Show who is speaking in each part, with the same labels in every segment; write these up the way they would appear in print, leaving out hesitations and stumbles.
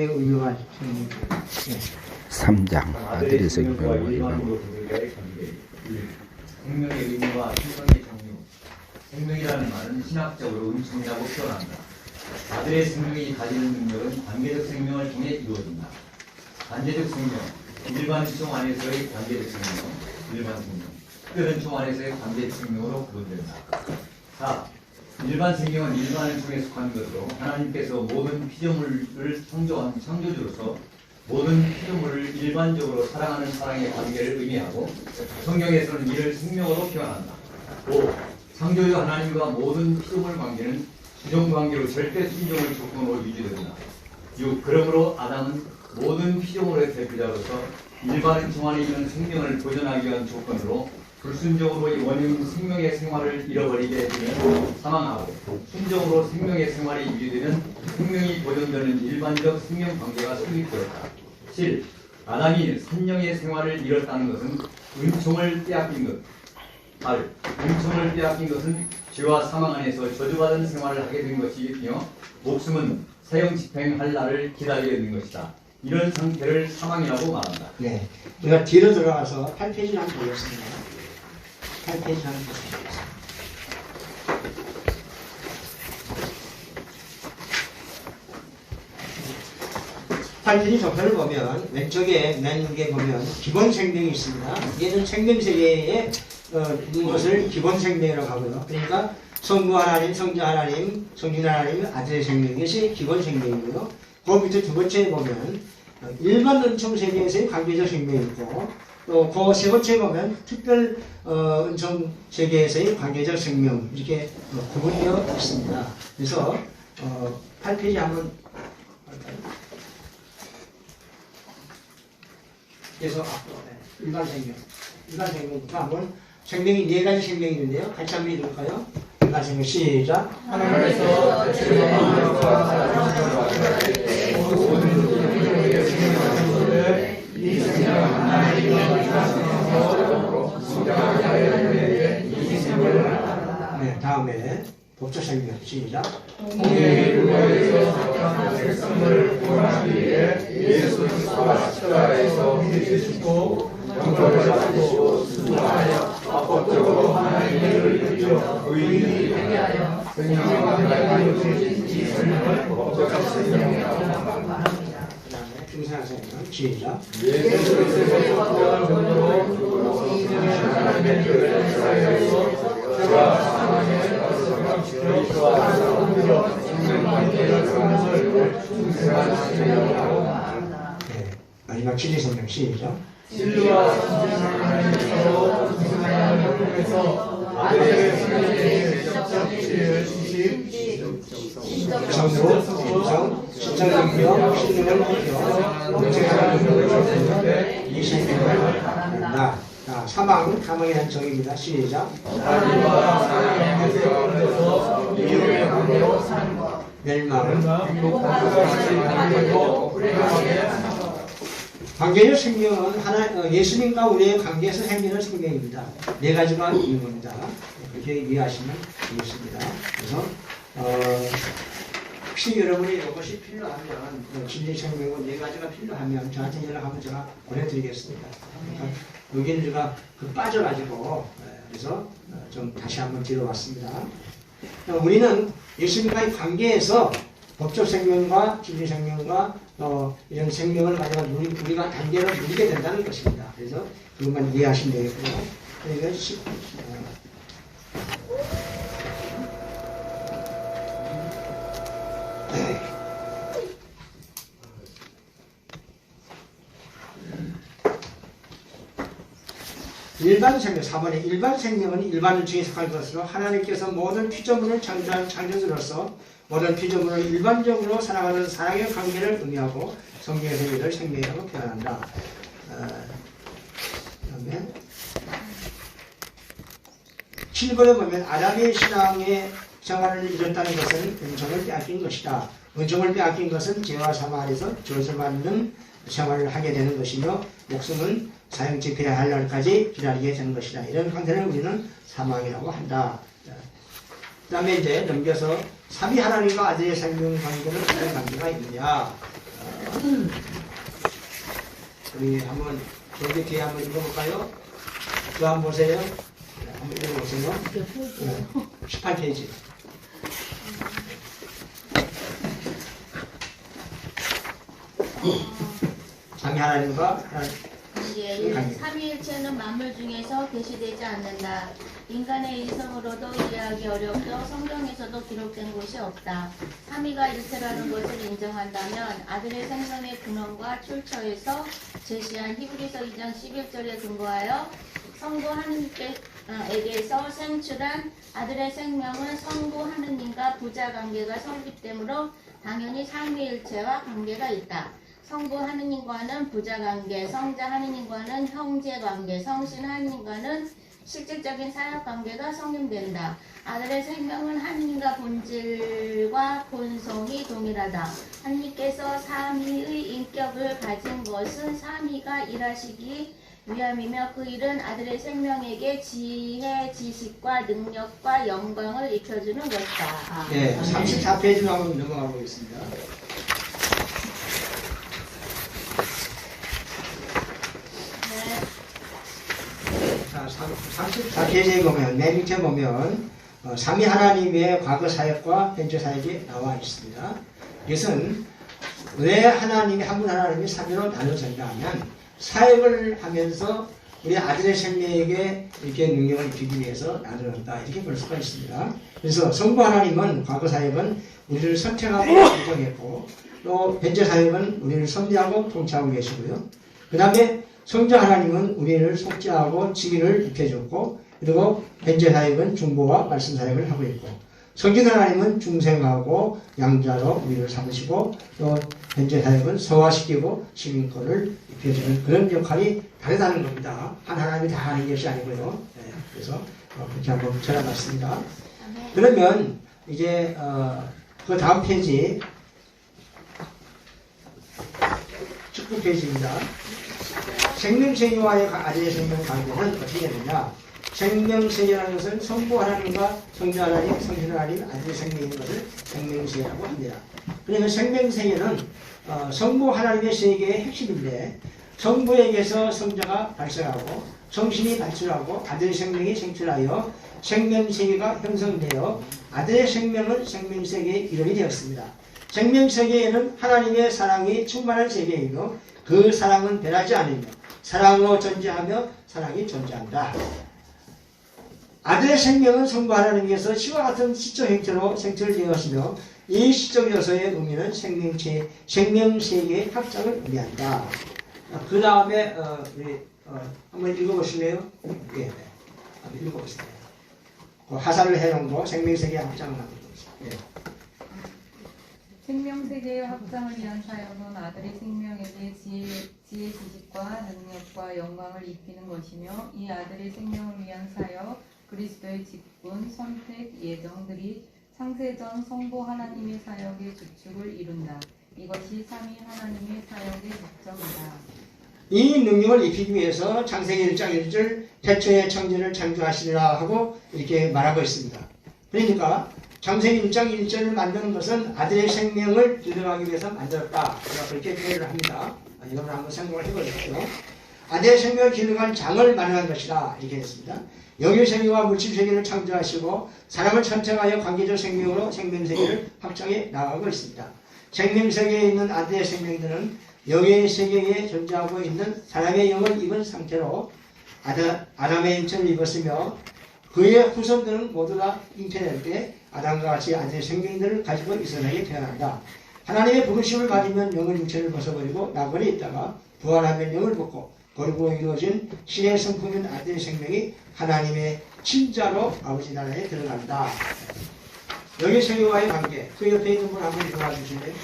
Speaker 1: 의미가
Speaker 2: 3장 아들의 생명을 위하고
Speaker 3: 생명의 의미와 생명의 종류. 생명이라는 말은 신학적으로 음성이라고 표현한다. 아들의 생명이 가지는 능력은 관계적 생명을 통해 이루어진다. 관계적 생명, 일반 총 안에서의 관계적 생명, 일반 생명, 특별한 총 안에서의 관계적 생명으로 구분된다. 4. 일반 생명은 일반을 통해 속한 것으로 하나님께서 모든 피조물을 창조한 창조주로서 모든 피조물을 일반적으로 사랑하는 사랑의 관계를 의미하고 성경에서는 이를 생명으로 표현한다. 5. 창조주 하나님과 모든 피조물 관계는 수종관계로 절대 순종을 조건으로 유지된다. 6. 그러므로 아담은 모든 피조물의 대표자로서 일반 종 안에 있는 생명을 보존하기 위한 조건으로 불순종으로 이 원흉 생명의 생활을 잃어버리게 되면 사망하고 순종으로 생명의 생활이 유지되면 생명이 보존되는 일반적 생명 관계가 성립되었다. 7. 아담이 산령의 생활을 잃었다는 것은 은총을 빼앗긴 것. 8. 은총을 빼앗긴 것은 죄와 사망 안에서 저주받은 생활을 하게 된 것이며 목숨은 사형 집행할 날을 기다리게 된 것이다. 이런 상태를 사망이라고 말한다.
Speaker 1: 네, 제가 뒤로 들어가서 8페이지를 한번 보겠습니다. 8페이지 한번 보겠습니다. 팔페이지 정편을 보면 왼쪽에 맨 위에 보면 기본 생명이 있습니다. 얘는 생명세계에 있는 것을 기본 생명이라고 하고요. 그러니까 성부 하나님, 성자 하나님, 성신 하나님, 아들의 생명, 이것이 기본 생명이고요. 그 밑에 두 번째 보면 일반 은총 세계에서의 관계적 생명이 있고 또 그 세 번째 보면 특별 은총 세계에서의 관계적 생명 이렇게 구분되어 있습니다. 그래서 8페이지 한번 볼까요? 그래서 일반 생명부터 한번 생명이 네 가지 생명이 있는데요. 같이 한번 읽을까요? 일반 생명 시작.
Speaker 4: 하나님께서 이 생명 하나님의 생명으로 수장하여 이 생명을 알았다.
Speaker 1: 네, 다음에 법적 생명 시작.
Speaker 4: 공의 불법에서 사탄 백성을 구원하기 위해 예수 그리스도가 십자가에서 우리를 죽고 영광을 받으시고 수고하여 합법적으로 하나님의 의를 이루어 의인이 되게 하여 생명과 하나님의 주신 이 생명을 법적 생명이라고 말합니다.
Speaker 1: 중생한 생명 시작.
Speaker 4: 예수 그리스도의 정도로 죽고 하나님의 죄를 사하여서 죄와 사망의 그리스도와 성령 생명관계를 성설을 중생한 생명이라고 말한다.
Speaker 1: 네, 마지막 진리 생명 시작.
Speaker 4: 진리와 성령 하나님께서 중생한 영혼에서 아들의 생명의 내적적 지혜를 주심
Speaker 1: 정도, 진정, 진정 능력, 신능을 높여 영생하는 능력을 줬는데 이 생명을 바란다. 자, 사망에 대한 정의입니다. 시작.
Speaker 4: 하나님과 사랑의 가운데서 이유의 관계로 사는 것.
Speaker 1: 멸망은
Speaker 4: 행복하고 불행하게
Speaker 1: 관계적 생명은 예수님과 우리의 관계에서 생기는 생명입니다. 네 가지가 있는 겁니다. 그렇게 이해하시면 되겠습니다. 그래서 혹시 여러분이 이것이 필요하면 진리 생명은 네 가지가 필요하면 저한테 연락하면 제가 보내드리겠습니다. 그러니까 여기는 제가 빠져가지고 그래서 좀 다시 한번 드려봤습니다. 우리는 예수님과의 관계에서 법적 생명과 진리 생명과 이런 생명을 가지고 우리가 단계로 누리게 된다는 것입니다. 그래서 그것만 이해하시면 되겠고요. 그러니까 일반 생명, 4번에 일반 생명은 일반 중에 속할 것으로 하나님께서 모든 피조물을 창조한 창조주로서 모든 피조물을 일반적으로 살아가는 사랑의 관계를 의미하고 성경에서 이를 생명이라고 표현한다. 그다음에 7번에 보면 아담의 신앙의 생활을 잃었다는 것은 은총을 빼앗긴 것이다. 은총을 빼앗긴 것은 죄와 사망 안에서 저주받는 생활을 하게 되는 것이며 목숨은 사형 집행해야 할 날까지 기다리게 되는 것이다. 이런 관계를 우리는 사망이라고 한다. 그 다음에 이제 넘겨서 삼위 하나님과 아들의 생명 관계는 어떤 관계가 있느냐. 우리 한번 여기 뒤에 한번 읽어볼까요? 그 한번 보세요. 한번 읽어보세요. 18페이지. 장미 하나님과
Speaker 5: 예, 삼위일체는 만물 중에서 계시되지 않는다. 인간의 이성으로도 이해하기 어렵고 성경에서도 기록된 곳이 없다. 삼위가 일체라는 것을 인정한다면 아들의 생명의 근원과 출처에서 제시한 히브리서 2장 11절에 근거하여 성부 하느님께서 생출한 아들의 생명은 성부 하느님과 부자 관계가 성립되므로 당연히 삼위일체와 관계가 있다. 성부 하느님과는 부자 관계, 성자 하느님과는 형제 관계, 성신 하느님과는 실질적인 사역 관계가 성립된다. 아들의 생명은 하느님과 본질과 본성이 동일하다. 하느님께서 삼위의 인격을 가진 것은 삼위가 일하시기 위함이며 그 일은 아들의 생명에게 지혜, 지식과 능력과 영광을 입혀주는 것이다.
Speaker 1: 네, 34페이지로 한번 넘어가 보겠습니다. 자, 34페이지에 보면, 맨 밑에 보면 삼위 하나님의 과거 사역과 현재 사역이 나와 있습니다. 이것은 왜 하나님이 한 분 하나님이 삼위로 나눠진다 하면 사역을 하면서 우리 아들의 생명에게 이렇게 능력을 입히기 위해서 나눠졌다 이렇게 볼 수가 있습니다. 그래서 성부 하나님은 과거 사역은 우리를 선택하고 인정했고 또 현재 사역은 우리를 섭리하고 통치하고 계시고요. 그 다음에 성자 하나님은 우리를 속죄하고 직위를 입혀줬고 그리고 현재 사역은 중보와 말씀 사역을 하고 있고 성진 하나님은 중생하고 양자로 우리를 삼으시고 또 현재 사역은 소화시키고 시민권을 입혀주는 그런 역할이 다르다는 겁니다. 한 하나님이 다 하는 것이 아니고요. 네, 그래서 그렇게 한번 전해봤습니다. 그러면 이제 그 다음 페이지 19페이지입니다. 생명세계와의 아들의 생명 관계는 어떻게 되느냐? 생명세계라는 것은 성부 하나님과 성자 하나님, 성신 하나님, 아들의 생명인 것을 생명세계라고 합니다. 그러면 생명세계는 성부 하나님의 세계의 핵심인데 성부에게서 성자가 발생하고 성신이 발출하고 아들의 생명이 생출하여 생명세계가 형성되어 아들의 생명은 생명세계의 이름이 되었습니다. 생명세계에는 하나님의 사랑이 충만한 세계이며 그 사랑은 변하지 않으며 사랑으로 존재하며 사랑이 존재한다. 아들의 생명은 성부 하나님께서 시와 같은 시적 형태로 생출되었으며 이 시적 요소의 의미는 생명세계의 확장을 의미한다. 그 다음에 우리 한번 읽어보실래요? 네, 한번 읽어보세요. 그 하사를 해놓은 거 생명세계의 확장을 하는 거죠. 네.
Speaker 6: 생명세계의 확장을 위한 사역은 아들의 생명에게 지혜, 지식과 능력과 영광을 입히는 것이며 이 아들의 생명을 위한 사역, 그리스도의 직분, 선택, 예정들이 창세전 성부 하나님의 사역의 주축을 이룬다. 이것이 삼위 하나님의 사역의 목적이다.
Speaker 1: 이 능력을 입히기 위해서 창세기 1장 1절 태초에 천지를 창조하시리라 하고 이렇게 말하고 있습니다. 그러니까 창세기 1장 1절을 만드는 것은 아들의 생명을 길러가기 위해서 만들었다. 그렇게 표현을 합니다. 이걸 한번 생각을 해보십시오. 아들의 생명을 길러갈 장을 마련한 것이다. 이렇게 했습니다. 영유세계와 물질세계를 창조하시고 사람을 선택하여 관계적 생명으로 생명세계를 확장해 나가고 있습니다. 생명세계에 있는 아들의 생명들은 영의 세계에 존재하고 있는 사람의 영을 입은 상태로 아담의 인체를 입었으며 그의 후손들은 모두 다 잉태될 때 아담과 같이 아들의 생명들을 가지고 이스라엘에 태어난다. 하나님의 부르심을 받으면 영을 육체를 벗어버리고 나그네 있다가 부활하면 영을 벗고 거룩으로 이루어진 신의 성품인 아들의 생명이 하나님의 친자로 아버지 나라에 들어간다. 여기 세계와의 관계, 그 옆에 있는 분 한번 도와주실래요?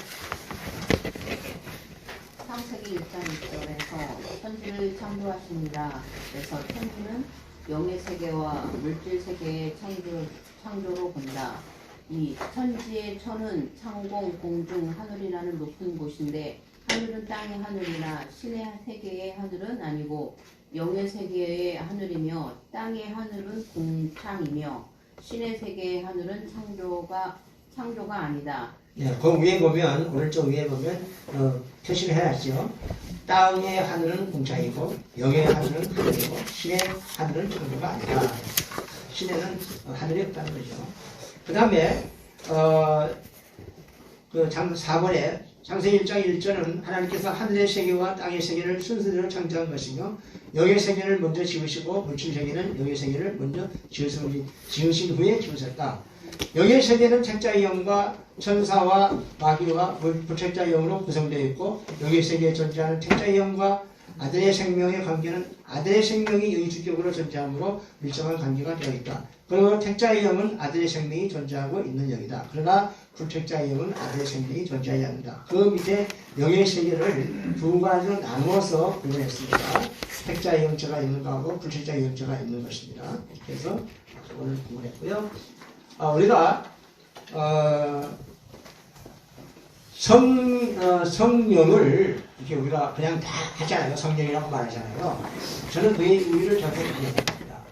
Speaker 7: 창세기 1장 1절에서 천지를 창조하십니다. 그래서 천지는 영의 세계와 물질 세계의 창조로 본다. 이 천지의 천은 창공, 공중, 하늘이라는 높은 곳인데 하늘은 땅의 하늘이나 신의 세계의 하늘은 아니고 영의 세계의 하늘이며 땅의 하늘은 공창이며 신의 세계의 하늘은 창조가 아니다.
Speaker 1: 예, 그 위에 보면 오른쪽 위에 보면 표시를 해놨죠. 땅의 하늘은 공짜이고 영의 하늘은 하늘이고 신의 하늘은 정도가 아니라 신에는 하늘이 없다는 거죠. 그 다음에 그 4번에 창세기 1장 1절은 하나님께서 하늘의 세계와 땅의 세계를 순서대로 창조한 것이며 영의 세계를 먼저 지으시고 물질 세계는 영의 세계를 먼저 지으신 후에 지으셨다. 영의 세계는 책자의 영과 천사와 마귀와 불책자의 영으로 구성되어 있고 영의 세계에 존재하는 책자의 영과 아들의 생명의 관계는 아들의 생명이 영주격으로 존재하므로 밀접한 관계가 되어 있다. 그리고 택자의 영은 아들의 생명이 존재하고 있는 영이다. 그러나 불책자의 영은 아들의 생명이 존재하지 않는다. 그 밑에 영의 세계를 두 가지로 나누어서 구분했습니다. 택자의 영체가 있는 거하고 불책자의 영체가 있는 것입니다. 그래서 오늘 구분했고요. 우리가 성령을 이렇게 우리가 그냥 다 하잖아요. 성령이라고 말하잖아요. 저는 그의 의의를 전혀 이해합니다.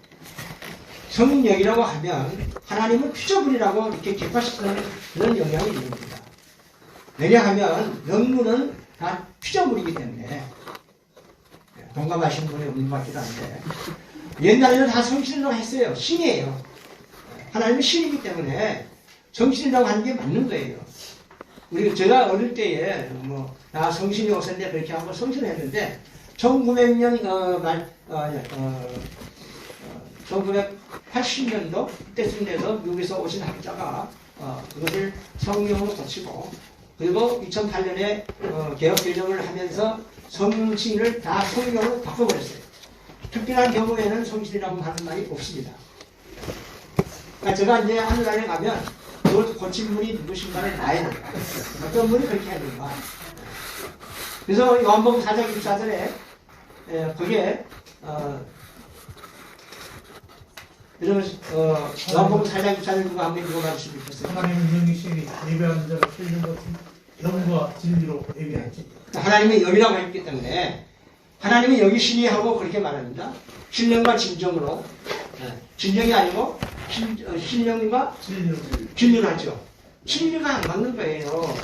Speaker 1: 성령이라고 하면 하나님은 피조물이라고 이렇게 객관시키는 그런 영향이 있는 겁니다. 왜냐하면 영문은 다 피조물이기 때문에 동감하시는 분이 없는 것 같기도 한데 옛날에는 다 성신이라고 했어요. 신이에요. 하나님은 신이기 때문에 성신이라고 하는 게 맞는 거예요. 제가 어릴 때에 나 성신이 없었는데 그렇게 하고 성신을 했는데 1900년 1980년도 때쯤 돼서 미국에서 오신 학자가 그것을 성령으로 고치고 그리고 2008년에 개혁 개정을 하면서 성신을 다 성령으로 바꿔버렸어요. 특별한 경우에는 성신이라고 하는 말이 없습니다. 그러니까 제가 이제 하늘나라에 가면 그걸 고친 분이 누구신가를 나야 된다. 어떤 분이 그렇게 해야 된다. 그래서 요한복음 4장 24절에 그게 요한복음 4장 24절 누가 한번 읽어봐 주시면 좋겠어요.
Speaker 4: 하나님은 영이시니 예배하는 자가 틀린 것은 영과 진리로 예배하지.
Speaker 1: 하나님은 영이라고 했기 때문에 하나님은 영이시니 하고 그렇게 말합니다. 신령과 진정으로 진정이 아니고 신령과 진리로 하죠. 진리가 안 맞는 거예요.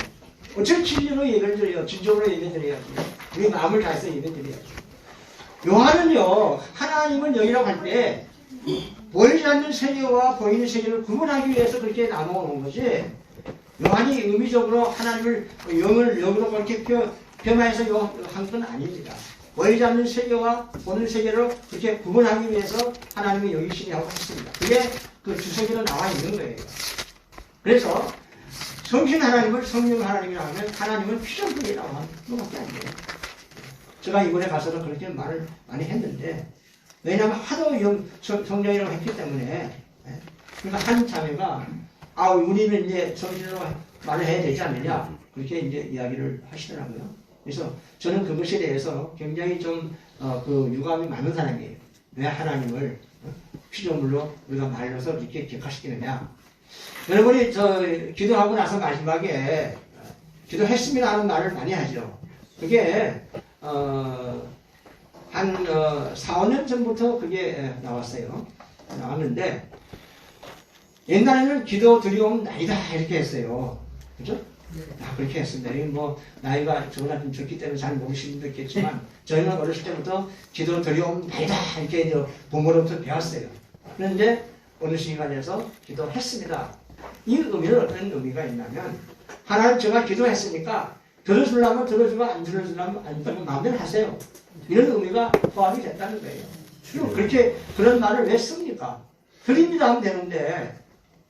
Speaker 1: 어차피 진리로 예배를 드려요. 진정으로 예배 드려야지. 우리 마음을 다해서 예배 드려야죠. 요한은요, 하나님은 영이라고 할 때 보이지 않는 세계와 보이는 세계를 구분하기 위해서 그렇게 나누어 놓은 거지. 요한이 의미적으로 하나님을 영을 영으로 그렇게 표현해서 한 건 아닙니다. 보이지 않는 세계와 보는 세계를 그렇게 구분하기 위해서 하나님의 영이시라고 했습니다. 그게 그 주석으로 나와 있는 거예요. 그래서 성신 하나님을 성령 하나님이라고 하면 하나님은 피조물이라고 하는 것밖에 안 돼요. 제가 이번에 가서도 그렇게 말을 많이 했는데 왜냐하면 하도 성령이라고 했기 때문에 그러니까 한 자매가 우리는 이제 성신으로 말을 해야 되지 않느냐 그렇게 이제 이야기를 하시더라고요. 그래서 저는 그것에 대해서 굉장히 좀 유감이 많은 사람이에요. 왜 하나님을 피조물로 우리가 말려서 이렇게 격화시키느냐. 여러분이 기도하고 나서 마지막에 기도했습니다 하는 말을 많이 하죠. 그게 한 4, 5년 전부터 그게 나왔어요. 나왔는데 옛날에는 기도 드리오면 나이다 이렇게 했어요. 그죠? 그렇게 했습니다. 나이가 저보다 좀 적기 때문에 잘 모르시는 분도 있겠지만 저희는 어렸을 때부터 기도 드리오면 나이다 이렇게 부모로부터 배웠어요. 그런데 어느 시간에서 기도했습니다. 이 의미는 어떤 의미가 있냐면 하나님 제가 기도했으니까 들어주려면 들어주고 안 들어주려면 안 들어주고 마음대로 하세요. 이런 의미가 포함이 됐다는 거예요. 그럼 그렇게 그런 말을 왜 씁니까? 드립니다 하면 되는데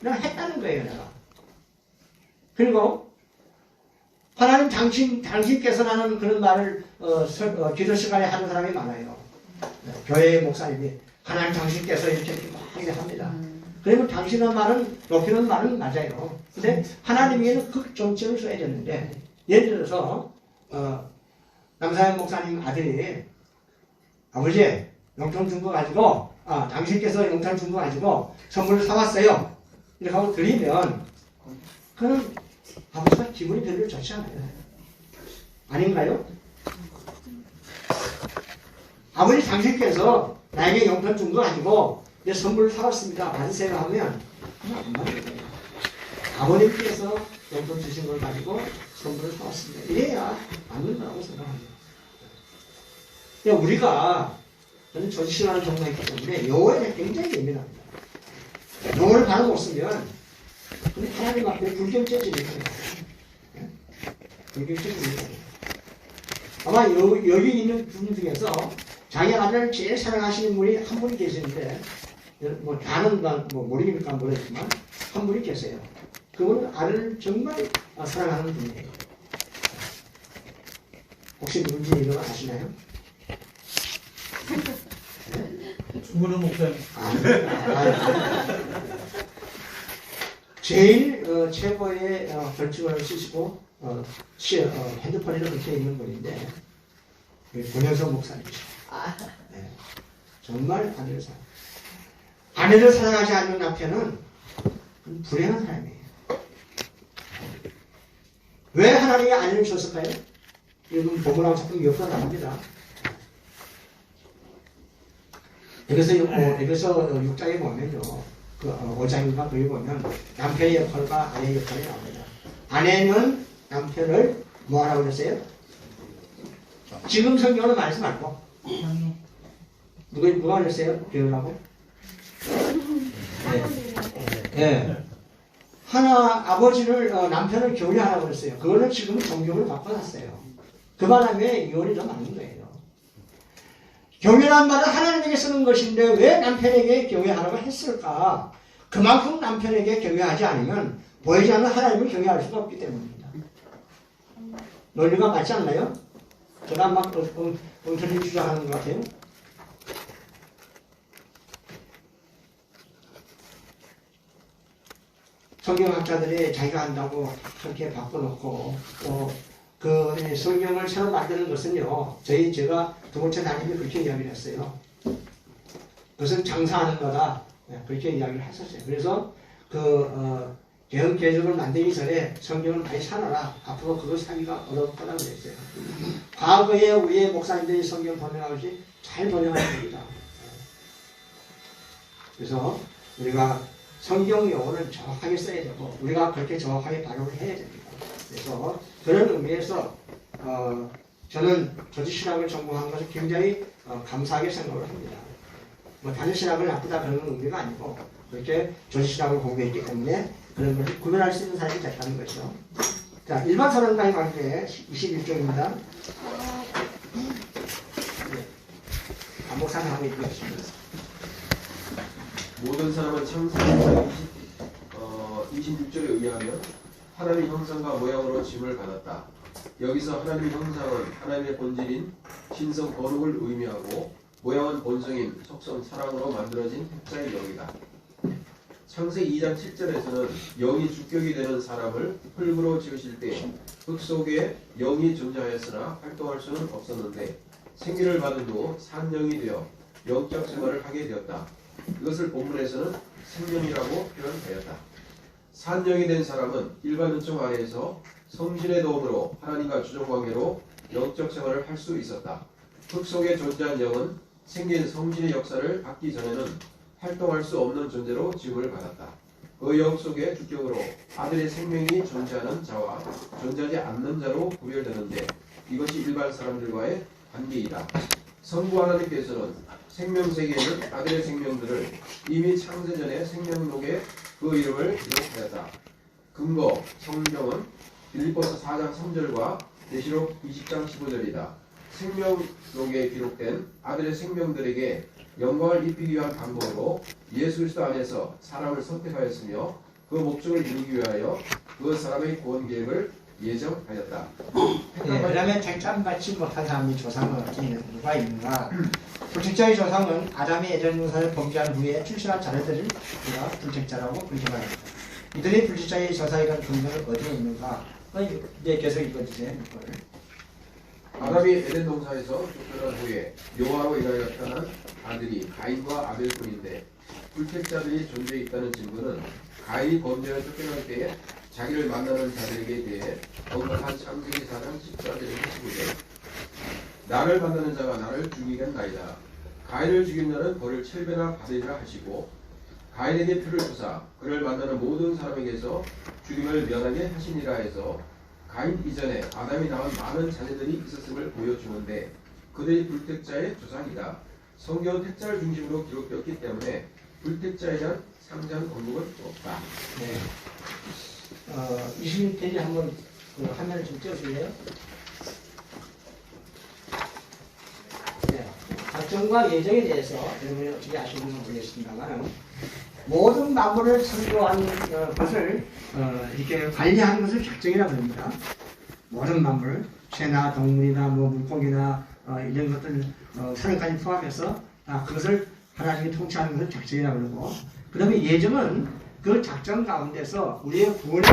Speaker 1: 내가 했다는 거예요. 내가. 그리고 하나님 당신께서라는 그런 말을 기도 시간에 하는 사람이 많아요. 교회 목사님이 하나님 당신께서 이렇게 많이 합니다. 그러면 당신의 말은 높이는 말은 맞아요. 근데 하나님에게는 극정치를 써야 되는데 예를 들어서 남사현 목사님 아들이 아버지 용돈 준 거 가지고 당신께서 용돈 준 거 가지고 선물을 사왔어요. 이렇게 하고 드리면 그는 아버지가 기분이 별로 좋지 않아요. 아닌가요? 아버지 당신께서 나에게 용돈 준 거 가지고 내 선물을 사왔습니다. 받으세요 하면 안 맞는 거예요. 아버님께서 용돈 주신 걸 가지고 선물을 사왔습니다. 이래야 맞는 거라고 생각합니다. 그러니까 우리가 저는 조지신앙을 전공했기 때문에 요거에 굉장히 예민합니다. 요거를 바로 못 쓰면 근데 하나님 앞에 불경죄지는 거예요. 불경죄지는 거예요. 아마 여기 있는 분 중에서 자기 아들을 제일 사랑하시는 분이 한 분이 계시는데 뭐 다는 뭐 모르니까 모르겠지만 한 분이 계세요. 그분은 아들을 정말 사랑하는 분이에요. 혹시 누군지 이거 아시나요?
Speaker 4: 중근은 목사님.
Speaker 1: 제일 최고의 벌칙을 쓰시고 핸드폰에 그렇게 있는 분인데 권현석 목사님이죠. 네. 정말 아내를 사랑하지 않는 남편은 불행한 사람이에요. 왜 하나님이 아내를 주셨을까요? 이건 본문하고 자꾸 엮어 나옵니다. 그래서 6장에 보면요, 그 5장인가 거기 보면 남편의 역할과 아내의 역할이 나옵니다. 아내는 남편을 뭐 하라고 그랬어요? 지금 성경은 말씀 말고 누가 그랬어요? 배우라고? 네. 아버지를 남편을 교훈하라고 그랬어요. 그거는 지금 성경을 바꿔놨어요. 그 바람에 이혼이 더 많은 거예요. 경외란 말은 하나님에게 쓰는 것인데 왜 남편에게 경외하라고 했을까? 그만큼 남편에게 경외하지 않으면 보이지 않는 하나님을 경외할 수가 없기 때문입니다. 논리가 맞지 않나요? 제가 막 엉터리 주장하는 것 같아요. 성경학자들이 자기가 한다고 그렇게 바꿔놓고 그 성경을 새로 만드는 것은요, 제가 두 번째 담임이 그렇게 이야기를 했어요. 그것은 장사하는 거다. 그렇게 이야기를 했었어요. 그래서 개헌 개정을 만들기 전에 성경을 많이 사놔라. 앞으로 그걸 사기가 어려울 거라고 그랬어요. 과거에 우리의 목사님들이 성경 번역하듯이 잘 번역하는 겁니다. 그래서 우리가 성경 용어를 정확하게 써야 되고 우리가 그렇게 정확하게 발음을 해야 됩니다. 그래서 그런 의미에서 저는 조지신학을 전공한 것을 굉장히 감사하게 생각을 합니다. 뭐 다른 신학을 나쁘다 그런 의미가 아니고 그렇게 조지신학을 공부했기 때문에 그런 것을 구별할 수 있는 사람이 됐다는 것이죠. 자, 일반 사람과의 관계 21쪽입니다. 반복상 하고 있겠습니다.
Speaker 8: 모든 사람은 창세기 26절에 의하면 하나님의 형상과 모양으로 지음을 받았다. 여기서 하나님의 형상은 하나님의 본질인 신성 거룩을 의미하고 모양은 본성인 속성 사랑으로 만들어진 heb자의 영이다. 창세기 2장 7절에서는 영이 주격이 되는 사람을 흙으로 지으실 때 흙 속에 영이 존재하였으나 활동할 수는 없었는데 생기를 받은 후 산영이 되어 영적 생활을 하게 되었다. 이것을 본문에서는 생명이라고 표현하였다. 산영이 된 사람은 일반 은총 아래에서 성신의 도움으로 하나님과 주종관계로 영적 생활을 할 수 있었다. 흙 속에 존재한 영은 생긴 성신의 역사를 받기 전에는 활동할 수 없는 존재로 지음을 받았다. 그 영 속의 주격으로 아들의 생명이 존재하는 자와 존재하지 않는 자로 구별되는데 이것이 일반 사람들과의 관계이다. 성부 하나님께서는 생명세계에는 아들의 생명들을 이미 창세전에 생명록에 그 이름을 기록하였다. 근거 성경은 빌립보서 4장 3절과 계시록 20장 15절이다. 생명록에 기록된 아들의 생명들에게 영광을 입히기 위한 방법으로 예수 그리스도 안에서 사람을 선택하였으며 그 목적을 이루기 위하여 그 사람의 구원 계획을 예정하였다.
Speaker 1: 네, 그러면 쟁점 받지 못한 사람이 조상은 누가 있는가? 불책자의 조상은 아담의 에덴 동산을 범죄한 후에 출생한 자녀들을 우리가 불책자라고 부르게 합니다. 이들이 불책자의 조상에 대한 근거는 어디에 있는가? 이제 계속 읽어주세요.
Speaker 8: 아담이 에덴 동산에서 쫓겨난 후에 노아로 인하여 태어난 아들이 가인과 아벨뿐인데 불책자들이 존재해 있다는 증거는 가인이 범죄를 쫓겨날 때에 자기를 만나는 자들에게 대해 언급한 창세기 4장 14절의 15절 나를 만나는 자가 나를 죽이겠나이다. 가인을 죽인 자는 벌을 7배나 받으리라 하시고 가인에게 표를 주사 그를 만나는 모든 사람에게서 죽임을 면하게 하시니라 해서 가인 이전에 아담이 낳은 많은 자녀들이 있었음을 보여주는데 그들이 불택자의 조상이다. 성경은 택자를 중심으로 기록되었기 때문에 불택자에 대한 상세한 언급은 없다.
Speaker 1: 네. 26페이지 한번 그 화면을 좀 띄워줄래요? 네. 작정과 예정에 대해서 여러분이 어떻게 아시는지 모르겠습니다만 모든 만물을 창조한 것을 이렇게 관리하는 것을 작정이라고 합니다. 모든 만물, 새나 동물이나 뭐 물고기나 이런 것들 사람까지 포함해서 그것을 하나님이 통치하는 것을 작정이라고 그러고 그 다음에 예정은 그 작정 가운데서 우리의 구원을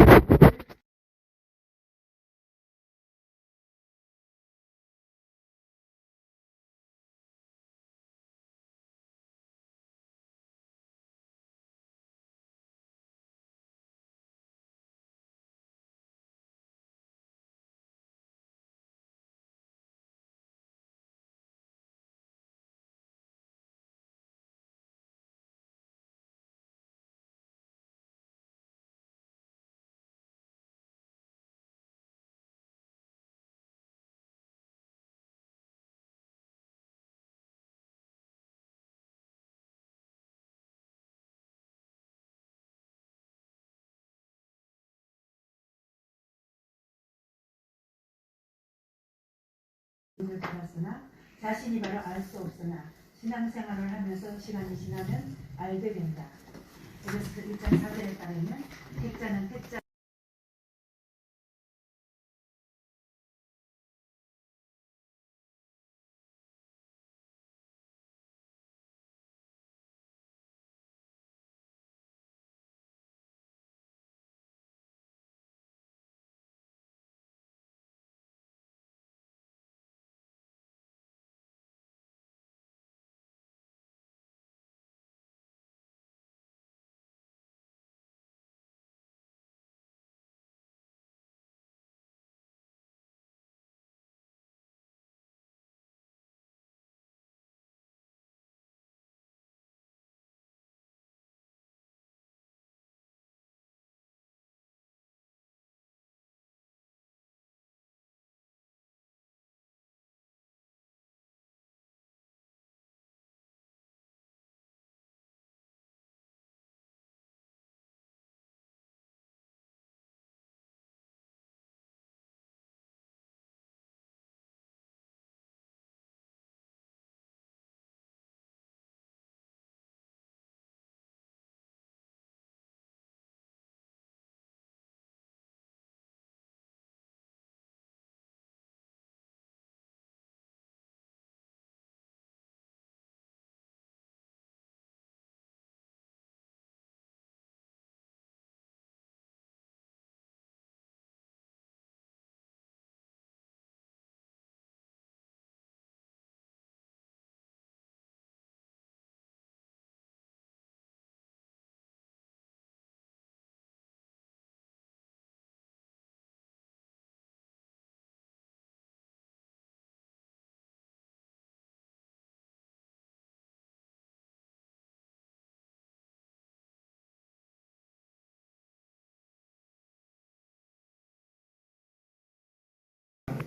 Speaker 9: 을 받았으나 자신이 바로 알 수 없으나 신앙생활을 하면서 시간이 지나면 알게 된다. 그래서 그 1장 4절에 따르면 택자는 택자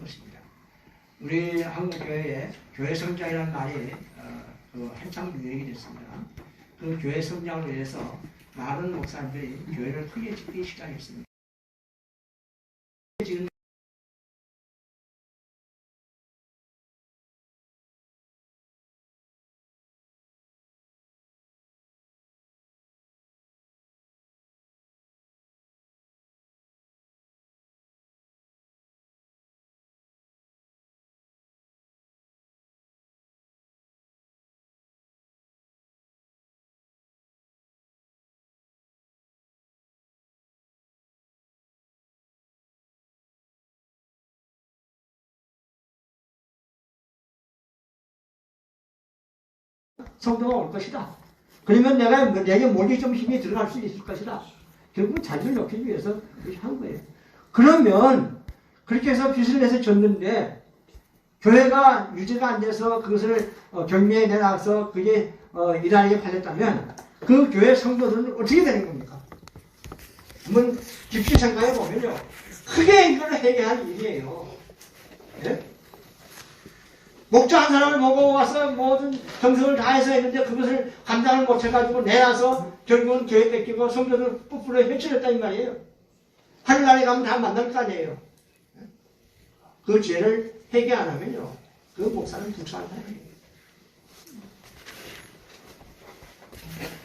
Speaker 1: 것입니다. 우리 한국 교회에 교회 성장이라는 말이 한참 유행이 됐습니다. 그 교회 성장을 위해서 많은 목사님들이 교회를 크게 짓기 시작했습니다. 지금 성도가 올 것이다. 그러면 내게 몰기 좀 힘이 들어갈 수 있을 것이다. 결국 자기를 높이기 위해서 그렇게 한 거예요. 그러면 그렇게 해서 빚을 내서 줬는데 교회가 유지가 안 돼서 그것을 경매에 내놔서 그게 일하게 팔렸다면 그 그 교회 성도들은 어떻게 되는 겁니까? 한번 깊이 생각해 보면요. 크게 이걸 해결할 일이에요. 예? 목자 한 사람을 보고 와서 모든 정성을 다해서 했는데 그것을 감당을 못해가지고 내놔서 결국은 교회 뺏기고 성도들 뿔뿔이 해치렸다 이 말이에요. 하늘나라에 가면 다 만날 거 아니에요. 그 죄를 해결 안 하면요. 그 목사는 부처한다.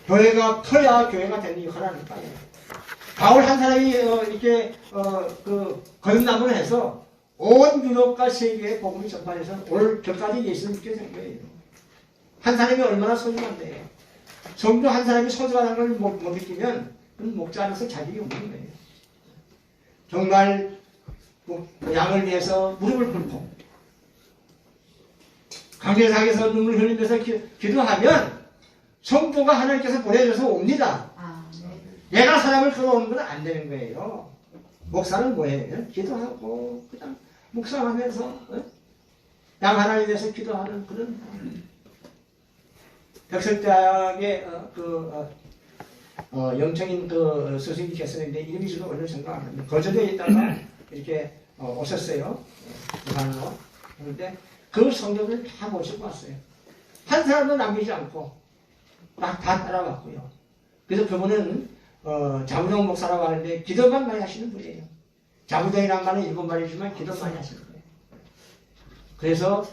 Speaker 1: 교회가 커야 교회가 되는 역할을 하는 거예요. 바울 한 사람이 이렇게 거듭남을 해서 온 유럽과 세계에 복음이 전파해서 오늘 저까지 예수를 믿게 된 거예요. 한 사람이 얼마나 소중한데요. 성도 한 사람이 소중하다는 걸 못 느끼면 그건 목자로서 자격이 없는 거예요. 정말 양을 위해서 무릎을 꿇고 강제상에서 눈물 흘리면서 기도하면 성도가 하나님께서 보내줘서 옵니다. 내가 사람을 끌어오는 건 안 되는 거예요. 목사는 뭐예요? 기도하고 그냥 묵상하면서 양 하나님에 대해서 기도하는 그런 벽설대학의 영적인 그 스승이 계셨는데 이름이 저도 오늘 생각 안 합니다. 거제도에 있다가 이렇게 오셨어요. 부산으로. 그런데 그 성도들 다 모시고 왔어요. 한 사람도 남기지 않고 다 따라왔고요. 그래서 그분은 자부동 목사라고 하는데 기도만 많이 하시는 분이에요. 자부동이란 말은 7마리지만 기도 많이 하시는 거예요. 그래서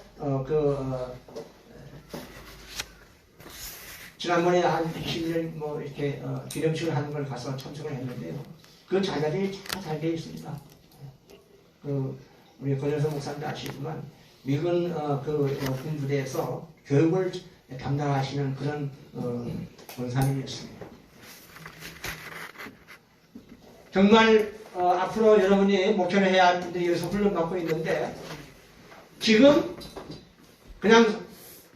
Speaker 1: 지난번에 한 20년 뭐 이렇게 기념식을 하는 걸 가서 참석을 했는데요. 그 자녀들이 잘 되어 있습니다. 우리 권현석 목사님도 아시지만 미군 군부대에서 교육을 담당하시는 그런 권사님이었습니다. 정말 앞으로 여러분이 목표를 해야 하는데 여기서 훈련받고 있는데 지금 그냥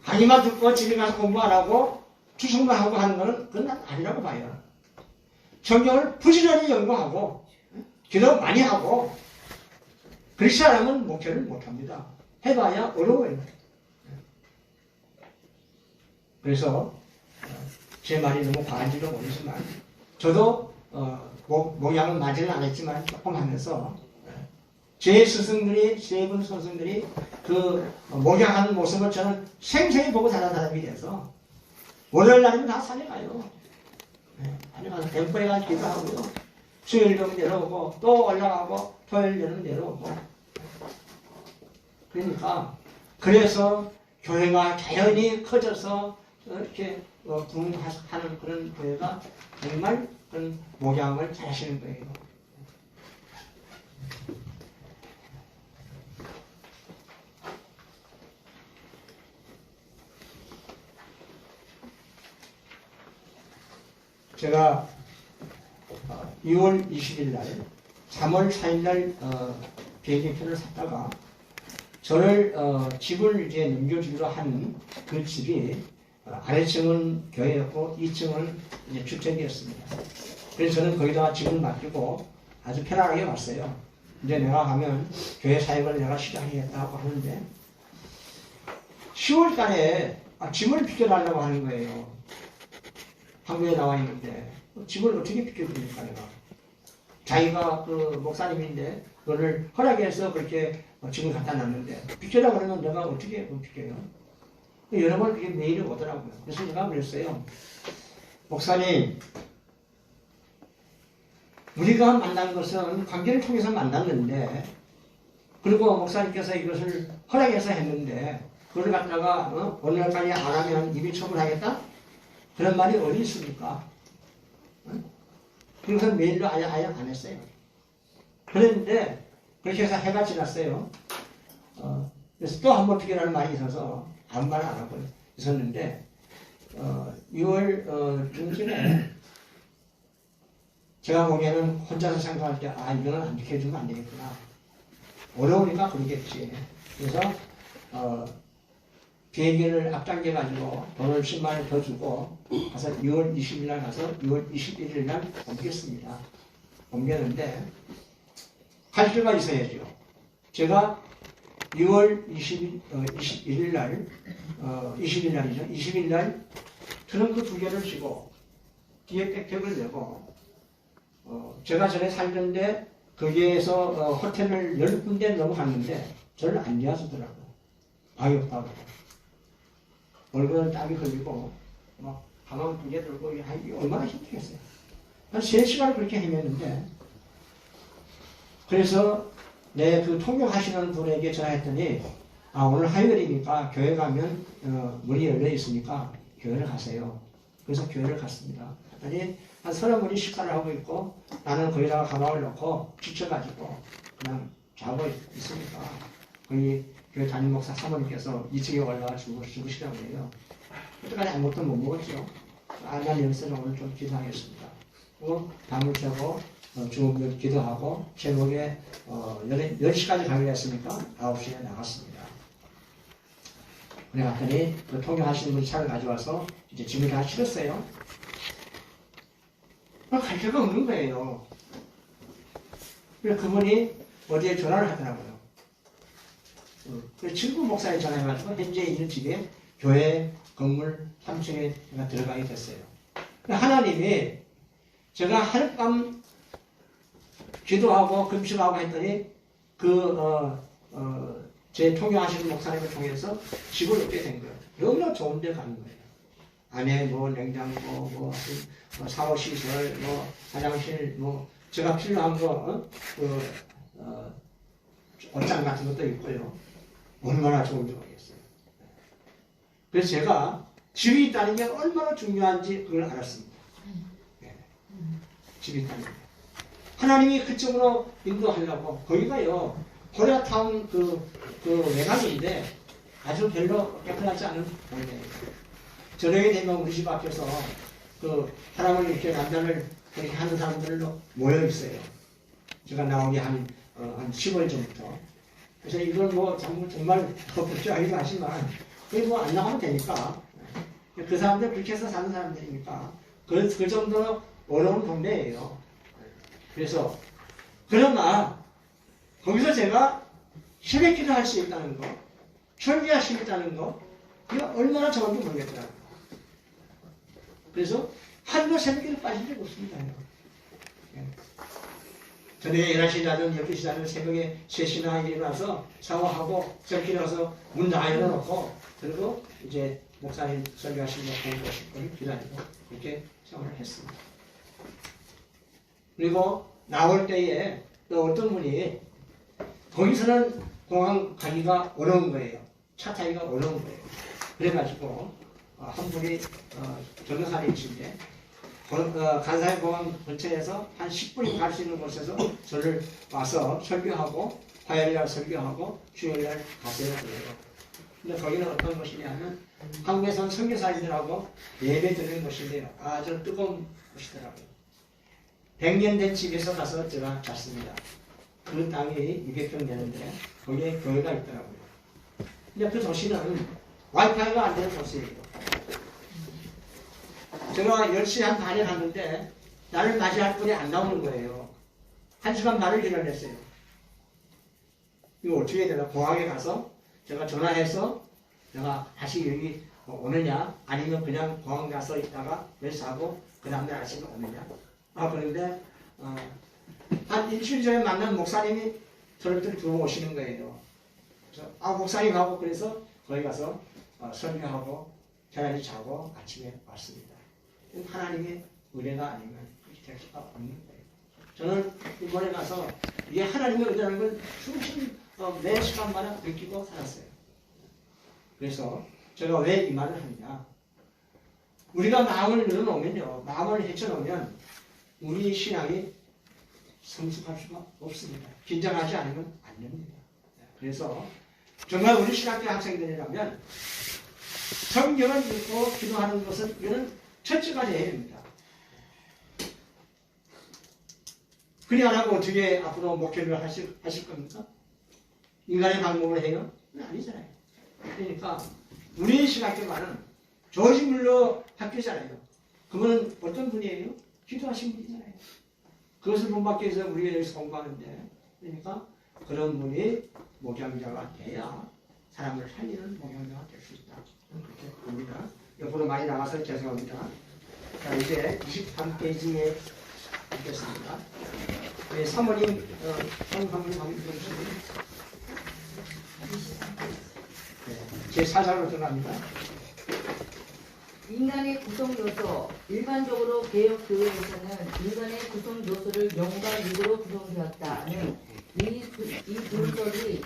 Speaker 1: 강의만 듣고 집에 가서 공부 안 하고 추석만 하고 하는 거는 그건 아니라고 봐요. 성경을 부지런히 연구하고 기도 많이 하고 그렇지 않으면 목표를 못합니다. 해봐야 어려워요. 그래서 제 말이 너무 과한지도 모르지만 저도 목양은 맞지는 않았지만 조금 하면서 제 스승들이 세 분 스승들이 그 목양하는 모습을 저는 생생히 보고 자란 사람이 돼서 월요일 날이면 다 산에 가요. 산에 가서 댐프에 가서 기도하고요. 수요일 되면 내려오고 또 올라가고 토요일 되면 내려오고 그러니까 그래서 교회가 자연히 커져서 이렇게 부흥하는 그런 교회가 정말 그런 목양을 잘 하시는 거예요. 제가 2월 20일 날, 3월 4일 날 비행기표를 샀다가 저를 집을 이제 넘겨주기로 한 그 집이 아래층은 교회였고 2층은 이제 주택이었습니다. 그래서 저는 거기다가 집을 맡기고 아주 편안하게 왔어요. 이제 내가 가면 교회 사역을 내가 시작하겠다고 하는데 10월 달에 집을 비켜달라고 하는 거예요. 한국에 나와 있는데 집을 어떻게 비켜줍니까 내가. 자기가 그 목사님인데 그거를 허락해서 그렇게 집을 갖다 놨는데 비켜라고 그러면 내가 어떻게 비켜요. 여러 번 그게 메일이 오더라고요. 그래서 제가 그랬어요. 목사님, 우리가 만난 것은 관계를 통해서 만났는데 그리고 목사님께서 이것을 허락해서 했는데 그걸 갖다가 오늘까지 안 하면 입이 처분하겠다? 그런 말이 어디 있습니까? 그래서 메일로 아예 안 했어요. 그랬는데 그렇게 해서 해가 지났어요. 그래서 또 한 번 비교하는 말이 있어서 아무 말 안 하고 있었는데 6월 중쯤에 제가 보기에는 혼자서 생각할 때 이거는 안 지켜주면 안 되겠구나. 어려우니까 그러겠지. 그래서 비행기를 앞당겨 가지고 돈을 10만 원 더 주고 가서 6월 20일 날 가서 6월 21일 날 옮겼습니다. 옮겼는데 할 필요가 있어야죠. 제가 6월 21일 날 20일 날이죠. 20일 날 트렁크 2개를 쥐고 뒤에 백팩을 메고 제가 전에 살던데 거기에서 호텔을 10군데 넘어갔는데 저를 안 도와주더라고요. 방이 없다고. 얼굴은 땀이 흘리고 막 가방 2개 들고 이게 얼마나 힘들겠어요. 한 3시간을 그렇게 헤맸는데 그래서 내 그 통역하시는 분에게 전화했더니 오늘 화요일이니까 교회 가면 문이 열려 있으니까 교회를 가세요. 그래서 교회를 갔습니다. 그랬더니 한 30분이 식사를 하고 있고 나는 거기다가 가방을 넣고 지쳐가지고 그냥 자고 있으니까 거기 교회 담임 목사 사모님께서 2층에 올라가 죽으시라고 해요. 그때까지 아무것도 못 먹었죠. 난 여기서 오늘 좀 기도하겠습니다. 그리고 밤을 새고 주문 기도하고 새벽에 10시까지 가기로 했으니까 9시에 나갔습니다. 그래 갔더니 그 통역하시는 분이 차를 가져와서 이제 짐을 다 실었어요. 갈 데가 없는 거예요. 그래서 그분이 어디에 전화를 하더라고요. 그래서 친구 목사에 전화해가지고 현재 있는 집에 교회 건물 3층에 제가 들어가게 됐어요. 하나님이 제가 하룻밤 기도하고 금식하고 했더니 제 통역하시는 목사님을 통해서 집을 얻게 된 거예요. 너무나 좋은 데 가는 거예요. 안에 냉장고, 샤워시설, 화장실, 제가 필요한 옷장 같은 것도 있고요. 얼마나 좋은지 모르겠어요. 그래서 제가 집이 있다는 게 얼마나 중요한지 그걸 알았습니다. 네. 집이 있다는 게. 하나님이 그쪽으로 인도하려고, 거기가요, 코리아타운 외곽인데 아주 별로 깨끗하지 않은 동네예요. 저녁에 되면 우리 집 앞에서 사람을 이렇게 남자를 그렇게 하는 사람들로 모여 있어요. 제가 나오기 한 10월 전부터. 그래서 이건 정말 불쾌하기도 하지만, 그게 안 나가면 되니까. 그 사람들 그렇게 해서 사는 사람들이니까. 그 정도로 어려운 동네예요. 그래서, 그러나, 거기서 제가 새벽 기도 할 수 있다는 거, 설교할 수 있다는 거, 이게 얼마나 좋은지 모르겠더라고요. 그래서 하루도 새벽 기도 빠진 적이 없습니다. 저녁에 11시 자든 12시 자든 새벽에 3시나 일어나서 샤워하고 새벽 기도 가서 문 다 열어놓고, 그리고 이제 목사님 설교하시는 거 보실 거를 기다리고 이렇게 생활을 했습니다. 그리고 나올 때에 또 어떤 분이 거기서는 공항 가기가 어려운 거예요. 차 타기가 어려운 거예요. 그래가지고 한 분이 전도사님이신데 간사이 공항 근처에서 한 10분이 갈 수 있는 곳에서 저를 와서 설교하고 화요일날 설교하고 주일날 가세요 그래요. 근데 거기는 어떤 곳이냐면 한국에서는 선교사님들하고 예배 드리는 곳인데요. 아주 뜨거운 곳이더라고요. 100년 된 집에서 가서 제가 잤습니다. 그 땅이 200평 되는데 거기에 교회가 있더라고요. 근데 그 도시는 와이파이가 안 되는 도시예요. 제가 10시 한 반에 갔는데 나를 맞이할 분이 안 나오는 거예요. 1시간 반을 기다렸어요. 이거 어떻게 해야 되나? 공항에 가서 제가 전화해서 내가 다시 여기 오느냐? 아니면 그냥 공항 가서 있다가 몇 자고 그 다음날 아침에 오느냐? 그런데 한 일주일 전에 만난 목사님이 저를 두고 오시는 거예요. 목사님하고 그래서 거기 가서 설교하고 편안히 자고 아침에 왔습니다. 하나님의 은혜가 아니면 그렇게 될 수가 없는 거예요. 저는 이번에 가서 이게 하나님의 은혜라는 걸 수십 매 시간마다 느끼고 살았어요. 그래서 제가 왜 이 말을 하느냐? 우리가 마음을 열어놓으면요, 마음을 헤쳐놓으면 우리 신앙이 성숙할 수가 없습니다. 긴장하지 않으면 안 됩니다. 그래서 정말 우리 신학교 학생들이라면 성경을 읽고 기도하는 것은 이거는 첫째까지 해야 됩니다. 그냥 안 하고 어떻게 앞으로 목회를 하실 겁니까? 인간의 방법을 해요? 아니잖아요. 그러니까 우리 신학교만은 조지물로 학교잖아요. 그분은 어떤 분이에요? 기도하신 분이잖아요. 그것을 본받기 위해서 우리가 여기서 공부하는데, 그러니까 그런 분이 목양자가 돼야 사람을 살리는 목양자가 될 수 있다. 그렇게 봅니다. 옆으로 많이 나가서 죄송합니다. 자, 이제 23페이지에 있겠습니다. 네, 사모님, 사모님 한번 읽어주세요. 제 4장으로 들어갑니다.
Speaker 7: 인간의 구성 요소. 일반적으로 개혁 교회에서는 인간의 구성 요소를 영과 육으로 구성되었다는 이 분석이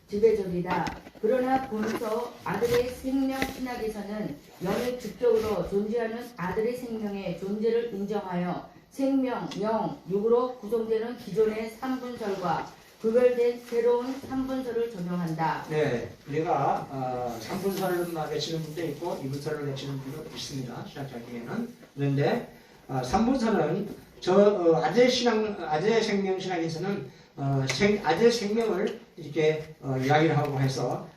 Speaker 7: 지배적이다. 그러나 본서 아들의 생명 신학에서는 영의 주격으로 존재하는 아들의 생명의 존재를 인정하여 생명, 영, 육으로 구성되는 기존의 3분설과 구별된 새로운 3분설을 적용한다.
Speaker 1: 네, 우리가 3분설을 외치는 분도 있고 2분설을 외치는 분도 있습니다. 신학자에게는. 그런데 3분설은 아재 생명 신학에서는 아재 생명을 이렇게 이야기를 하고 해서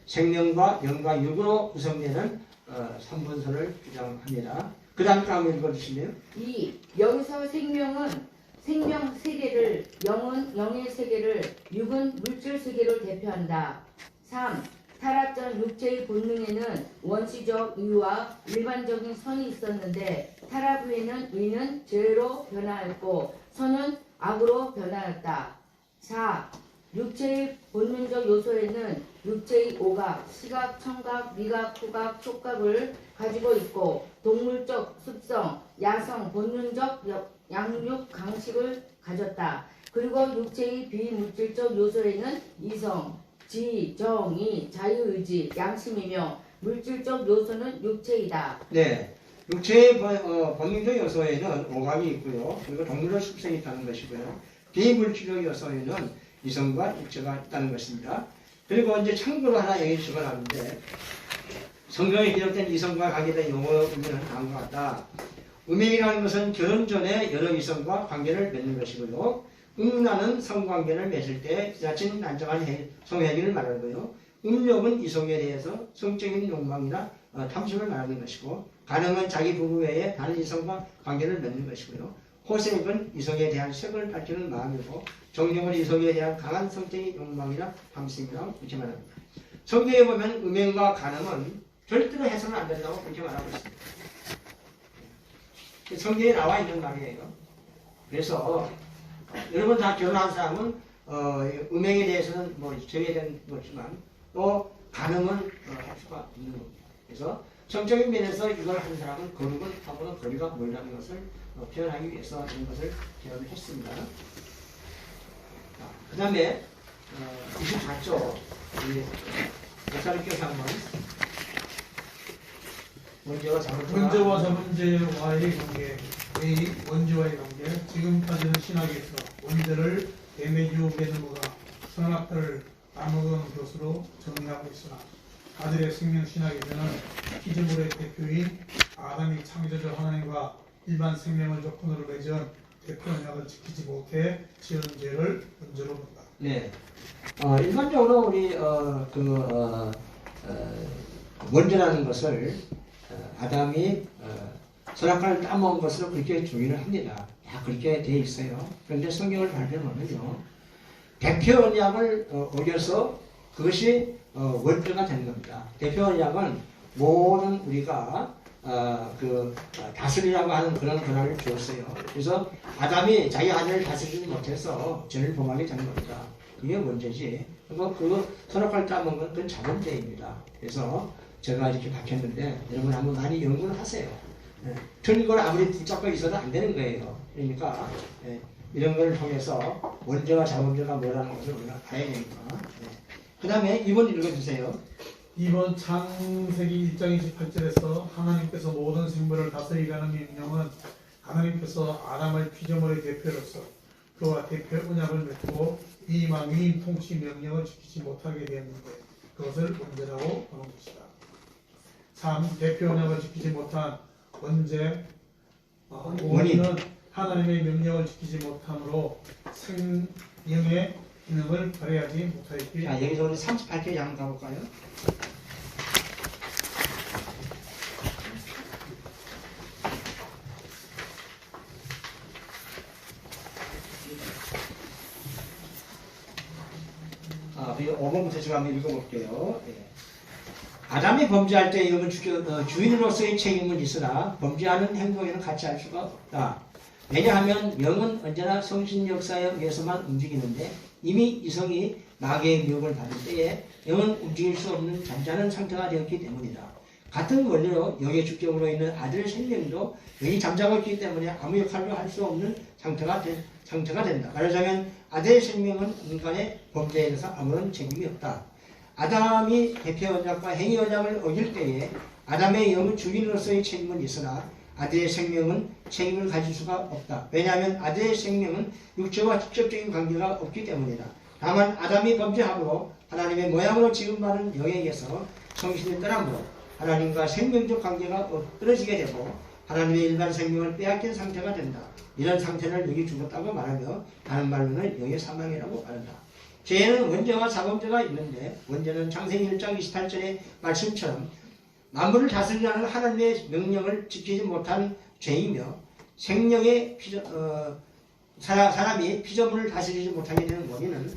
Speaker 1: 생명과 영과 육으로 구성되는 3분설을 주장합니다. 그 다음 거 한번 읽어주실래요?
Speaker 7: 2. 여기서 생명은 생명 세계를, 영은 영의 세계를, 육은 물질 세계를 대표한다. 3. 타락전 육체의 본능에는 원시적 의와 일반적인 선이 있었는데 타락 후에는 의는 죄로 변화했고 선은 악으로 변화했다. 4. 육체의 본능적 요소에는 육체의 오각, 시각, 청각, 미각, 후각, 촉각을 가지고 있고 동물적 습성, 야성, 본능적 양육, 강식을 가졌다. 그리고 육체의 비물질적 요소에는 이성, 지, 정의, 자유의지, 양심이며 물질적 요소는 육체이다.
Speaker 1: 네, 육체의 본능적 요소에는 오감이 있고요. 그리고 동물의 습성이 있다는 것이고요. 비물질적 요소에는 이성과 육체가 있다는 것입니다. 그리고 이제 참고로 하나 여기 적어놨는데 성경에 기록된 이성과 관계된 용어 의미는 다음과 같다. 음행이라는 것은 결혼 전에 여러 이성과 관계를 맺는 것이고요. 음란은 성관계를 맺을 때 지나친 난정한 성행위를 말하고요. 음욕은 이성에 대해서 성적인 욕망이나 탐심을 말하는 것이고, 간음은 자기 부부 외에 다른 이성과 관계를 맺는 것이고요. 호색은 이성에 대한 색을 밝히는 마음이고, 정령은 이성에 대한 강한 성적인 욕망이나 탐심이라고 이렇게 말합니다. 성경에 보면 음행과 간음은 절대로 해서는 안 된다고 그렇게 말하고 있습니다. 성경에 나와 있는 말이에요. 그래서 여러분 다 결혼한 사람은 음행에 대해서는 뭐 정해진 거지만 또 간음은 할 수가 없는 겁니다. 그래서 성적인 면에서 이걸 하는 사람은 거룩은 하고는 거리가 멀다는 것을 표현하기 위해서 이런 것을 제안을 했습니다. 그 다음에 24조 목사님께서 한번 문제와 자문제와의 관계, A. 원죄와의 관계. 지금까지는 신학에서 원죄를 데미지오 베드모가 선악과를 따먹은 것으로 정의하고 있으나 아들의 생명 신학에서는 피조물의 대표인 아담이 창조주 하나님과 일반 생명을 조건으로 맺은 대표 언약을 지키지 못해 지은 죄를 원죄로 본다. 네. 일반적으로 우리 원죄라는 것을 아담이 선악과를 따먹은 것으로 그렇게 정의를 합니다. 다 그렇게 되어 있어요. 그런데 성경을 발견하면요, 대표 언약을 어겨서 그것이 원죄가 되는 겁니다. 대표 언약은 모든 우리가 다스리라고 하는 그런 권한을 주었어요. 그래서 아담이 자기 아들을 다스리지 못해서 죄를 범하게 되는 겁니다. 그게 원죄지. 그리고 그 선악과를 따먹은 건 그건 자본죄입니다. 그래서 제가 이렇게 밝혔는데 여러분 한번 많이 연구를 하세요. 틀린 걸 아무리 붙잡고 있어도 안 되는 거예요. 그러니까 이런 걸 통해서 원죄와 자본죄가 뭐라는 것을 우리가 봐야 되니까. 그 다음에 2번 읽어주세요. 2번 창세기 1장 28절에서 하나님께서 모든 생물을 다스리라는 명령은 하나님께서 아담을 피조물의 대표로서 그와 대표 언약을 맺고 이만 위임 통치 명령을 지키지 못하게 되었는데 그것을 원죄라고 보는 것이다. 3. 대표 언약을 지키지 못한 원죄 원인은 하나님의 명령을 지키지 못함으로 생명의 기능을 발휘하지 못하였기. 자, 여기서 우리 38페이지 한번 가볼까요? 그리고 5번부터 제가 한번 읽어볼게요. 아담이 범죄할 때 영은 주인으로서의 책임은 있으나 범죄하는 행동에는 같이 할 수가 없다. 왜냐하면 영은 언제나 성신 역사에 의해서만 움직이는데 이미 이성이 마귀의 유혹을 받을 때에 영은 움직일 수 없는 잠자는 상태가 되었기 때문이다. 같은 원리로 영의 주격으로 있는 아들의 생명도 영이 잠자고 있기 때문에 아무 역할도 할 수 없는 상태가 된다. 말하자면 아들의 생명은 인간의 범죄에 대해서 아무런 책임이 없다. 아담이 대표 언약과 행위 언약을 어길 때에 아담의 영은 주인으로서의 책임은 있으나 아들의 생명은 책임을 가질 수가 없다. 왜냐하면 아들의 생명은 육체와 직접적인 관계가 없기 때문이다. 다만 아담이 범죄함으로 하나님의 모양으로 지음받은 영에 의해서 성신을 떠남으로 하나님과 생명적 관계가 떨어지게 되고 하나님의 일반 생명을 빼앗긴 상태가 된다. 이런 상태를 영이 죽었다고 말하며 다른 말로는 영의 사망이라고 말한다. 죄에는 원죄와 자범죄가 있는데 원죄는 창세기 1장 28절의 말씀처럼 만물을 다스리라는 하나님의 명령을 지키지 못한 죄이며 생명의 사람이 피조물을 다스리지 못하게 되는 원인은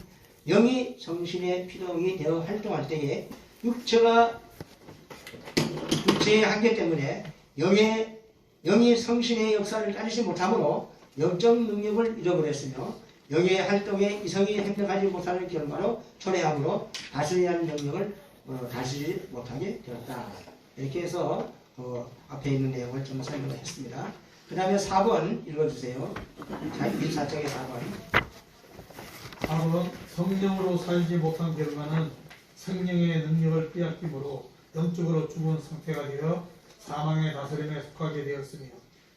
Speaker 1: 영이 성신의 피동이 되어 활동할 때에 육체의 한계 때문에 영이 성신의 역사를 따르지 못함으로 영적 능력을 잃어버렸으며 영의 활동에 이성이 협력하지 못하는 결과로 초래함으로 다스리라는 명령을 다스리지 못하게 되었다. 이렇게 해서 앞에 있는 내용을 좀 설명을 했습니다. 그 다음에 4번 읽어주세요. 1사장의 4번.
Speaker 4: 4번 성령으로 살지 못한 결과는 성령의 능력을 빼앗김으로 영적으로 죽은 상태가 되어 사망의 다스림에 속하게 되었으며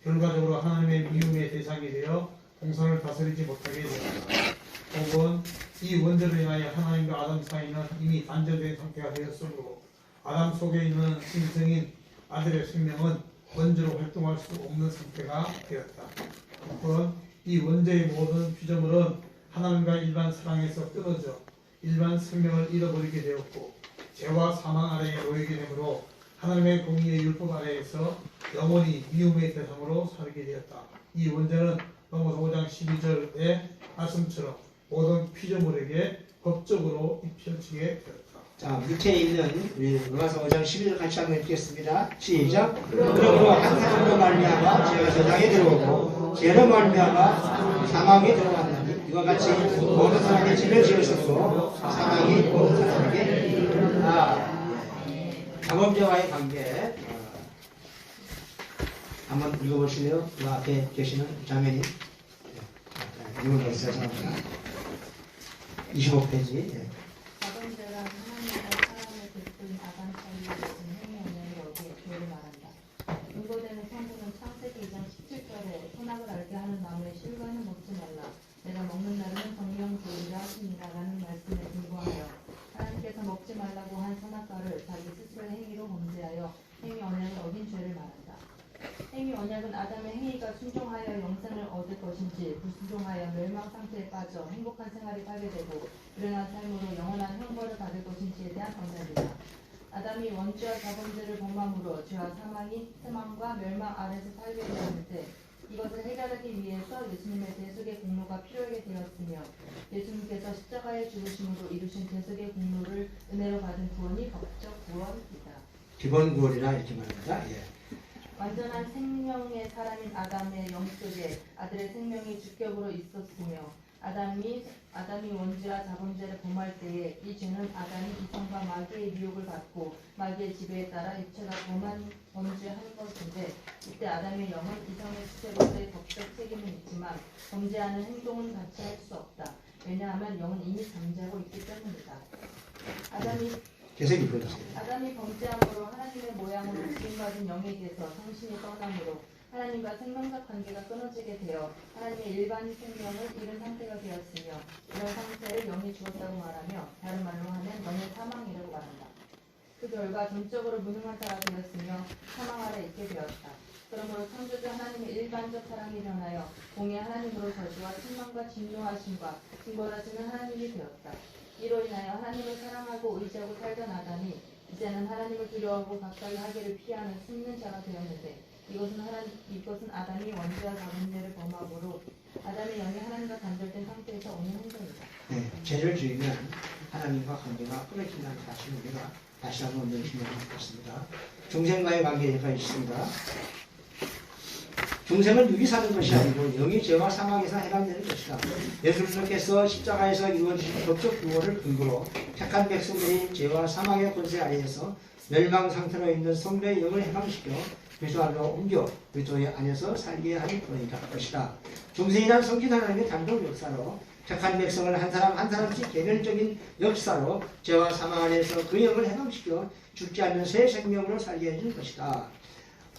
Speaker 4: 결과적으로 하나님의 미움의 대상이 되어 공산을 다스리지 못하게 되었다. 5번 이 원죄로 인하여 하나님과 아담 사이는 이미 단절된 상태가 되었으므로 아담 속에 있는 신성인 아들의 생명은 원죄로 활동할 수 없는 상태가 되었다. 6번 이 원죄의 모든 피조물은 하나님과 일반 사랑에서 끊어져 일반 생명을 잃어버리게 되었고 죄와 사망 아래에 놓이게 되므로 하나님의 공의의 율법 아래에서 영원히 미움의 대상으로 살게 되었다. 이 원죄는 로마서 5장 12절의 말씀처럼 모든 피조물에게 법적으로 입혀지게 되었다.
Speaker 1: 자, 밑에 있는 우리 로마서 5장 12절 같이 한번 읽겠습니다. 시작. 그러므로 한 사람으로 말미암아 죄가 세상에 들어오고 죄로 말미암아 사망에 들어왔나니 이와 같이 모든 사람이 죄를 지으셨고 사망이 모든 사람에게 이르렀다. 자범죄와의 관계 한번 읽어보실래요? 그 앞에 계시는 자매님. 이걸 있어서 25페이지.
Speaker 6: 자범죄란 하나님과 사람의 깊은 아간 사이에 있는 행위는 여기에 죄를 말한다. 인고되는 성부는 창세기 2장 17절에 선악을 알게 하는 나무의 실과는 먹지 말라. 내가 먹는 날은 성령 주의라 하시니라 라는 말씀에 근거하여 하나님께서 먹지 말라고 한 선악과를 자기 스스로의 행위로 범죄하여 행위 언약을 어긴 죄를 말한다. 행위 언약은 아담의 행위가 순종하여 영생을 얻을 것인지 불순종하여 멸망 상태에 빠져 행복한 생활을 살게 되고 불행한 삶으로 영원한 형벌을 받을 것인지에 대한 언약이다. 아담이 원죄와 자범죄를 범함으로 죄와 사망과 멸망 아래서 살게 되었을 때 이것을 해결하기 위해서 예수님의 대속의 공로가 필요하게 되었으며 예수님께서 십자가에 죽으심으로 이루신 대속의 공로를 은혜로 받은 구원이 법적 구원이다.
Speaker 1: 기본 구원이라 이렇게 말합니다. 예.
Speaker 6: 완전한 생명의 사람인 아담의 영속에 아들의 생명이 주격으로 있었으며 아담이 원죄와 자범죄를 범할 때에 이 죄는 아담이 이성과 마귀의 미혹을 받고 마귀의 지배에 따라 육체가 범죄하는 것인데 이때 아담의 영은 이성의 주체로서의 법적 책임은 있지만 범죄하는 행동은 같이 할 수 없다. 왜냐하면 영은 이미 잠자고 있기 때문이다. 아담이 범죄함으로 하나님의 모양으로 지음받은 영에게서 성신이 떠남으로 하나님과 생명적 관계가 끊어지게 되어 하나님의 일반 생명을 잃은 상태가 되었으며 이런 상태를 영이 죽었다고 말하며 다른 말로 하면 영의 사망이라고 말한다. 그 결과 전적으로 무능한 자가 되었으며 사망 아래 있게 되었다. 그러므로 창조주 하나님의 일반적 사랑이 변하여 공의 하나님으로 저주와 책망과 진노하심과 징벌하시는 하나님이 되었다. 이로 인하여 하나님을 사랑하고 의지하고 살던 아담이 이제는 하나님을 두려워하고 가까이 하기를 피하는 숨는 자가 되었는데 이것은 아담이 원죄와 자범죄를 범함으로 아담의 영이 하나님과 단절된 상태에서 오는 행동이다.
Speaker 1: 네, 죄를 지으면 하나님과 관계가 끊어진다는 사실을 우리가 다시 한번 명심하겠습니다. 중생과의 관계가 있습니다. 중생은 육이 사는 것이 아니고 영이 죄와 사망에서 해방되는 것이다. 예수 그리스도께서 십자가에서 이루어지신 법적 구원을 근거로 택한 백성들이 죄와 사망의 권세 아래에서 멸망 상태로 있는 성도의 영을 해방시켜 그리스도 안으로 옮겨 그리스도의 안에서 살게 하는 것이다. 중생이란 성신 하나님의 단독 역사로 택한 백성을 한 사람 한 사람씩 개별적인 역사로 죄와 사망 안에서 그 영을 해방시켜 죽지 않는 새 생명으로 살게 해주는 것이다.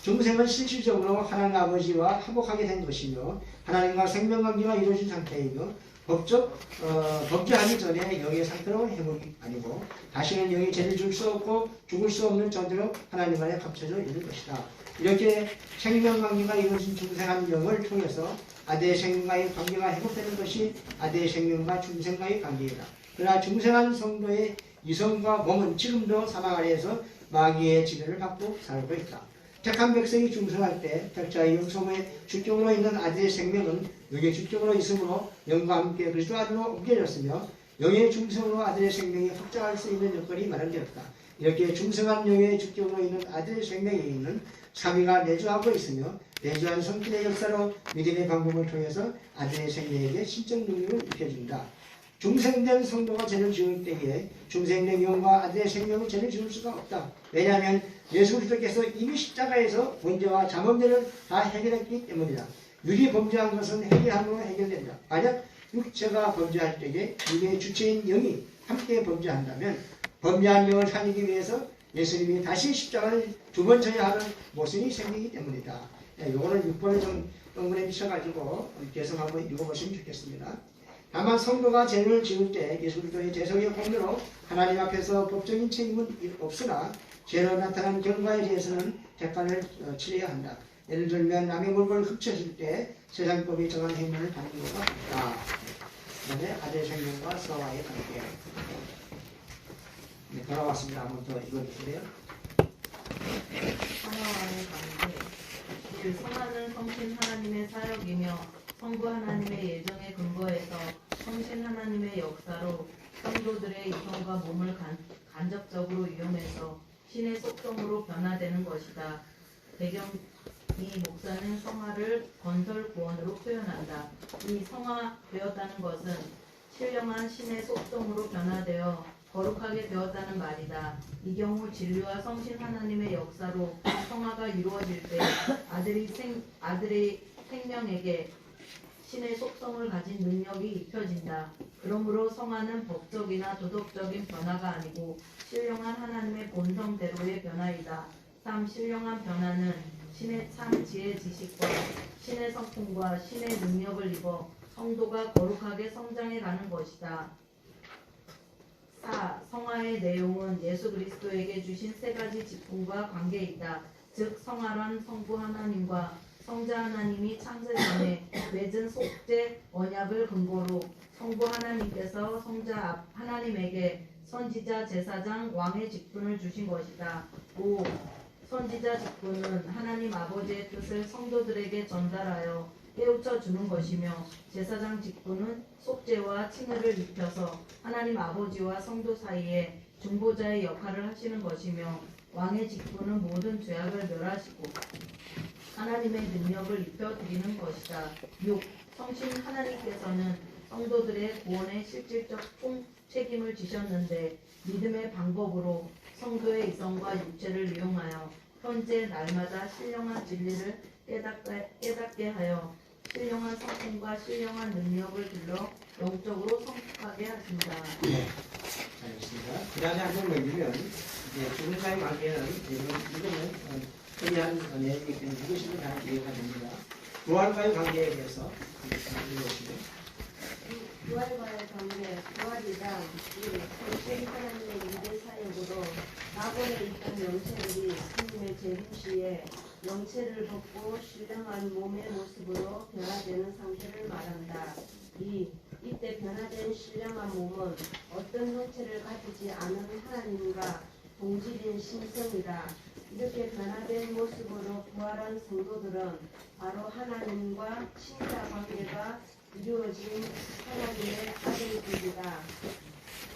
Speaker 1: 중생은 실질적으로 하나님 아버지와 화목하게 된 것이며 하나님과 생명관계가 이루어진 상태이며 범죄하기 전에 영의 상태로 회복이 아니고 다시는 영이 죄를 줄 수 없고 죽을 수 없는 존재로 하나님 안에 감춰져 있는 것이다. 이렇게 생명관계가 이루어진 중생한 영을 통해서 아들의 생명과의 관계가 회복되는 것이 아들의 생명과 중생과의 관계이다. 그러나 중생한 성도의 이성과 몸은 지금도 사망 아래에서 마귀의 지배를 받고 살고 있다. 택한 백성이 중생할 때 택자의 영성의 주적으로 있는 아들의 생명은 영의 주적으로 있으므로 영과 함께 그리스도 안으로 옮겨졌으며 영의 중생으로 아들의 생명이 확장할 수 있는 여건이 마련되었다. 이렇게 중생한 영의 주적으로 있는 아들의 생명에 있는 삼위가 내주하고 있으며 내주한 성신의 역사로 믿음의 방법을 통해서 아들의 생명에게 신적 능력을 입혀준다. 중생된 성도가 죄를 지을 때에 중생된 영과 아들의 생명은 죄를 지을 수가 없다. 왜냐하면 예수 그리스도께서 이미 십자가에서 범죄와 잠언죄를 다 해결했기 때문이다. 육이 범죄한 것은 해결함으로 해결된다. 만약 육체가 범죄할 때에 육의 주체인 영이 함께 범죄한다면 범죄한 영을 살리기 위해서 예수님이 다시 십자가를 두 번 져야 하는 모순이 생기기 때문이다. 요거는 6번을 좀 동분해 미쳐가지고 계속 한번 읽어보시면 좋겠습니다. 다만 성도가 죄를 지을 때 예수 그리스도의 제성의 공로로 하나님 앞에서 법적인 책임은 없으나 죄로 나타난 결과에 대해서는 대가를 치러야 한다. 예를 들면 남의 물건을 훔쳤을 때 세상법이 정한 행위를 받는 것과 같다. 그다음에 아들의 생명과 서와의 관계. 네, 돌아왔습니다. 한번 더 읽어주세요.
Speaker 7: 성화와의 관계. 그 성화는 성신 하나님의 사역이며 성부 하나님의 예정에 근거해서 성신 하나님의 역사로 성도들의 이성과 몸을 간접적으로 이용해서 신의 속성으로 변화되는 것이다. 이 목사는 성화를 건설 구원으로 표현한다. 이 성화되었다는 것은 신령한 신의 속성으로 변화되어 거룩하게 되었다는 말이다. 이 경우 진리와 성신 하나님의 역사로 성화가 이루어질 때 아들의 생명에게 신의 속성을 가진 능력이 입혀진다. 그러므로 성화는 법적이나 도덕적인 변화가 아니고 신령한 하나님의 본성대로의 변화이다. 3. 신령한 변화는 신의 참 지혜 지식과 신의 성품과 신의 능력을 입어 성도가 거룩하게 성장해가는 것이다. 4. 성화의 내용은 예수 그리스도에게 주신 세 가지 직분과 관계이다. 즉 성화란 성부 하나님과 성자 하나님이 창세 전에 맺은 속죄 언약을 근거로 성부 하나님께서 성자 하나님에게 선지자, 제사장, 왕의 직분을 주신 것이다. 5. 선지자 직분은 하나님 아버지의 뜻을 성도들에게 전달하여 깨우쳐 주는 것이며 제사장 직분은 속죄와 칭의를 입혀서 하나님 아버지와 성도 사이에 중보자의 역할을 하시는 것이며 왕의 직분은 모든 죄악을 멸하시고 하나님의 능력을 입혀 드리는 것이다. 6. 성신 하나님께서는 성도들의 구원에 실질적 책임을 지셨는데 믿음의 방법으로 성도의 이성과 육체를 이용하여 현재 날마다 신령한 진리를 깨닫게 하여 신령한 성품과 신령한 능력을 길러 영적으로 성숙하게 하신다.
Speaker 1: 네, 알겠습니다. 그 다음에 한번 넘기면 죽음과의 관계는 이거는 흔한 내용이기 때문에 이것이 다 이해가 됩니다. 부활과의 관계에 대해서 읽어보시죠.
Speaker 10: 부활과의 관계, 부활이란 이 하나님의 인대 사역으로 낙원에 있던 영체들이 하나님의 재림 시에 영체를 벗고 신령한 몸의 모습으로 변화되는 상태를 말한다. 이때 변화된 신령한 몸은 어떤 형체를 가지지 않은 하나님과 동질인 신성이다. 이렇게 변화된 모습으로 부활한 성도들은 바로 하나님과 친자 관계가 이루어진 하나님의 아들들이다.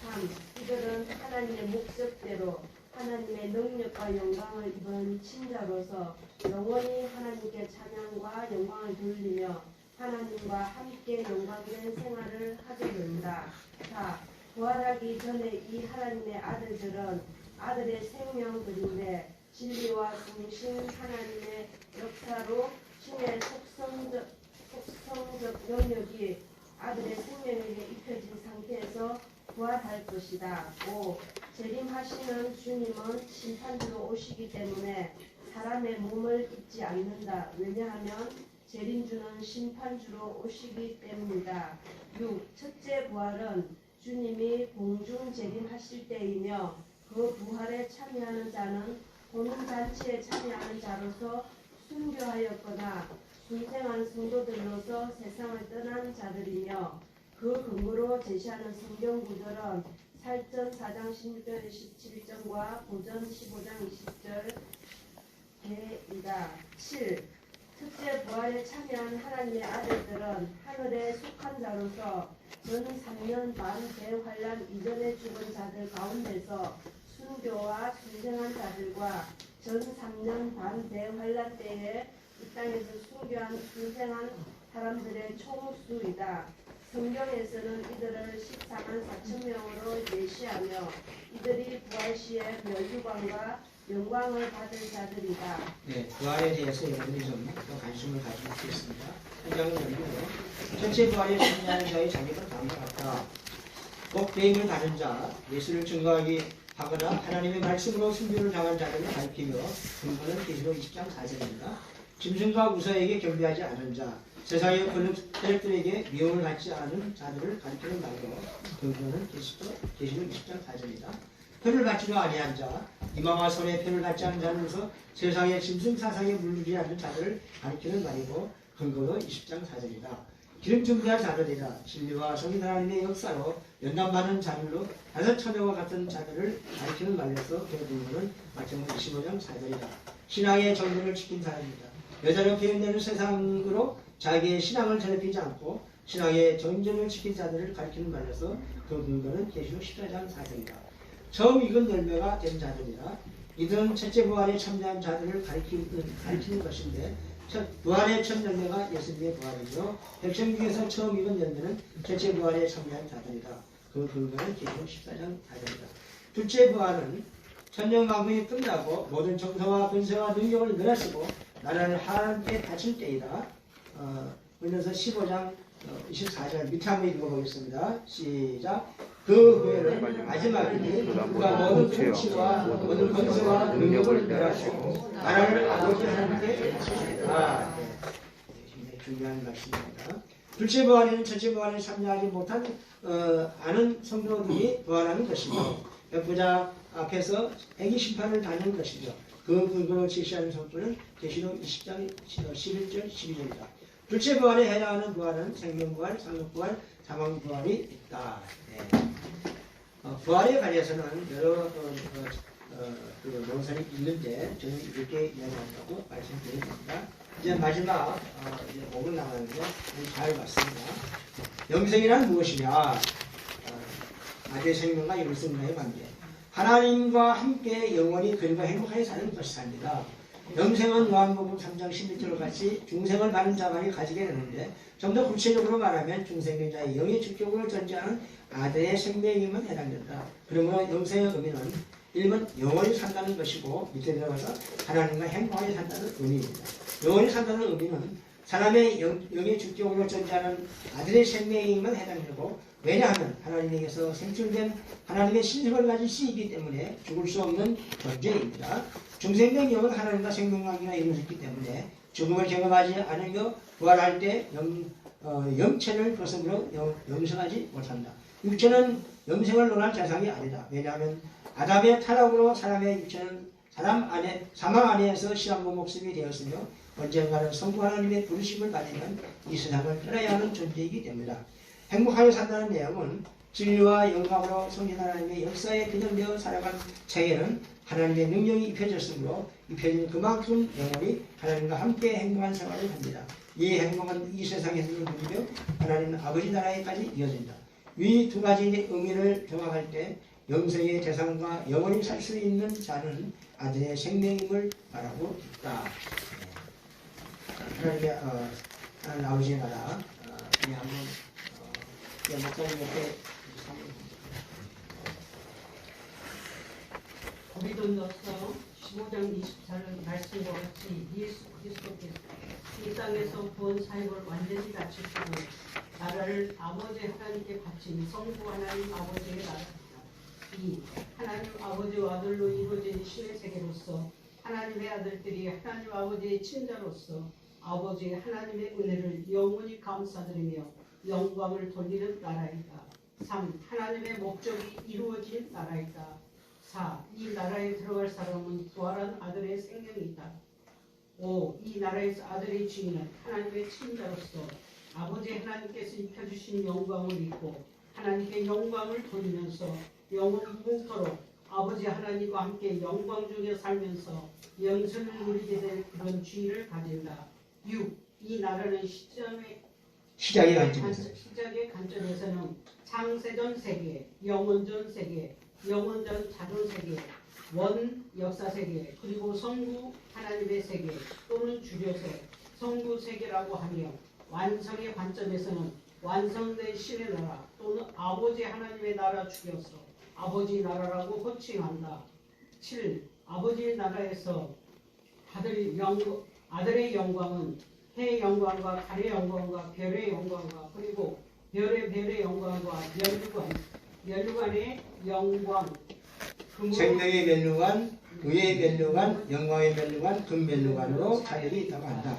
Speaker 10: 3. 이들은 하나님의 목적대로 하나님의 능력과 영광을 입은 친자로서 영원히 하나님께 찬양과 영광을 돌리며 하나님과 함께 영광된 생활을 하게 된다. 4. 부활하기 전에 이 하나님의 아들들은 아들의 생명들인데 진리와 성신 하나님의 역사로 신의 속성적 영역이 아들의 생명에게 입혀진 상태에서 부활할 것이다. 5. 재림하시는 주님은 심판주로 오시기 때문에 사람의 몸을 입지 않는다. 왜냐하면 재림주는 심판주로 오시기 때문이다. 6. 첫째 부활은 주님이 공중 재림하실 때이며 그 부활에 참여하는 자는 혼인잔치에 참여하는 자로서 순교하였거나 순생한 성도들로서 세상을 떠난 자들이며 그 근거로 제시하는 성경 구절은 살전 4장 16절 17절과 고전 15장 20절이다. 7. 첫째 부활에 참여한 하나님의 아들들은 하늘에 속한 자로서 전 3년 반 대환란 이전에 죽은 자들 가운데서 순교와 순생한 자들과 전 3년 반 대환란 때에 이 땅에서 순교한 순생한 사람들의 총수이다. 성경에서는 이들을 14만 4천 명으로 예시하며 이들이 부활 시에 멸류관과 영광을 받을 자들이다.
Speaker 1: 네, 부활에 대해서 여러분이 좀 더 관심을 가지고 있겠습니다. 한 장을 열고요. 전체 부활에 참여하는 자의 자격은 다음과 같다. 복배임을 가진 자, 예수를 증거하기 하거나 하나님의 말씀으로 순교를 당한 자들을 가리키며 근거는 계시록 20장 4절입니다. 짐승과 우사에게 경배하지 않은 자, 세상의 권력들에게 미움을 받지 않은 자들을 가리키는 말로 근거는 계시록 20장 4절이다. 표를 받지도 아니한 자, 이마와 손에 표를 받지 않은 자로서 세상의 짐승 사상에 물들지 않는 자들을 가리키는 말이고 근거로 20장 4절이다. 기름 준비한 자들이라 진리와 성인 하나님의 역사로 연단받은 자들로 다섯 처녀와 같은 자들을 가리키는 말로서 그 근거는 마태복음 25장 4절이다. 신앙의 정도를 지킨 사람입니다. 여자로 표현되는 세상으로 자기의 신앙을 더럽히지 않고 신앙의 정전을 지킨 자들을 가리키는 말로서 그 근거는 계시록 14장 4절이다. 처음 익은 열매가 된 자들이라 이들은 첫째 부활에 참여한 자들을 가리키는 것인데 부활의 첫 열매가 예수님의 부활이죠. 백성 중에서 처음 익은 열매는 첫째 부활에 참여한 자들이다. 그 근거는 계시록 14장 4절이다. 둘째 부활은 천년왕국이 끝나고 모든 정서와 권세와 능력을 늘어쓰고 나라를 하나님께 바칠 때이다. 그래서 15장 24절 밑에 한번 읽어보겠습니다. 시작. 그 후에는 마지막이니 그가 모든 통치와 모든 권세와 능력을 멸하시고 나라를 아버지 하나님께 바치시리라. 굉장히 중요한 말씀입니다. 둘째 부활에는 첫째 부활에 참여하지 못한 아는 성도들이 부활하는 것이고 백부자 앞에서 행위 심판을 받는 것이죠. 그 근거로 제시하는 성도는 계시록 20장 11절 12절이다. 둘째 부활에 해당하는 부활은 생명부활, 상급부활, 사망부활이 있다. 네. 부활에 관해서는 여러 그 논설이 있는데 저는 이렇게 이야기한다고 말씀드립니다. 이제 마지막 이제 5분 남았는데 잘 봤습니다. 영생이란 무엇이냐? 아들의 생명과 영생과의 관계. 하나님과 함께 영원히 그리고 행복하게 사는 것이 삽니다. 영생은 요한복음 3장 16절과 같이 중생을 많은 자만이 가지게 되는데 좀 더 구체적으로 말하면 중생된 자의 영의 주격을 전제하는 아들의 생명에만 해당된다. 그러므로 영생의 의미는 1번 영원히 산다는 것이고 밑에 들어가서 하나님과 행복하게 산다는 의미입니다. 영원히 산다는 의미는 사람의 영의 주격으로 전제하는 아들의 생명에만 해당되고 왜냐하면 하나님에게서 생출된 하나님의 신성을 가진 씨이기 때문에 죽을 수 없는 존재입니다. 중생된 영은 하나님과 생명관계가 이루어졌기 때문에 죽음을 경험하지 않으며 부활할 때 영체를 벗으므로 영생하지 못한다. 육체는 영생을 논할 대상이 아니다. 왜냐하면 아담의 타락으로 사람의 육체는 사망 안에서 시한부 목숨이 되었으며 언젠가는 성부 하나님의 부르심을 받으면 이 세상을 떠나야 하는 존재이기 때문이다. 행복하게 산다는 내용은 진리와 영광으로 성신 하나님의 역사에 균형되어 살아간 체계는 하나님의 능력이 입혀졌으므로 입혀진 그만큼 영원히 하나님과 함께 행복한 생활을 합니다. 이 행복은 이 세상에서는 누리며 하나님 아버지 나라에까지 이어진다. 위 두 가지 의미를 정확할 때 영생의 재산과 영원히 살 수 있는 자는 아들의 생명임을 말하고 있다. 하나님의 하나님 아버지의 나라 그냥 한번 목사님께
Speaker 11: 고린도전서 15장 24절 말씀과 같이 예수 그리스도께서 이 땅에서 본 사역을 완전히 마치시고 나라를 아버지 하나님께 바친 성부 하나님 아버지의 나라입니다. 이 하나님 아버지와 아들로 이루어진 신의 세계로서 하나님의 아들들이 하나님 아버지의 친자로서 아버지 하나님의 은혜를 영원히 감사드리며 영광을 돌리는 나라이다. 3. 하나님의 목적이 이루어진 나라이다. 4. 이 나라에 들어갈 사람은 부활한 아들의 생명이다. 5. 이 나라에서 아들의 주인은 하나님의 친자로서 아버지 하나님께서 입혀주신 영광을 입고 하나님께 영광을 돌리면서 영원 무궁토록 아버지 하나님과 함께 영광 중에 살면서 영생을 누리게 될 그런 주의를 가진다. 6. 이 나라는 시작의 관점에서는 창세전 세계, 영원전 세계, 영원전 자존 세계, 원 역사 세계, 그리고 성부 하나님의 세계 또는 줄여서 성부 세계라고 하며 완성의 관점에서는 완성된 신의 나라 또는 아버지 하나님의 나라 죽여서 아버지 나라라고 호칭한다. 7. 아버지 나라에서 아들의 영광은 해의 영광과 달의 영광과 별의 영광과 그리고 별의 영광과 멸류관의 영광
Speaker 1: 생명의 멸류관, 의의 멸류관, 영광의 멸류관, 금 멸류관으로 차별이 있다고 한다.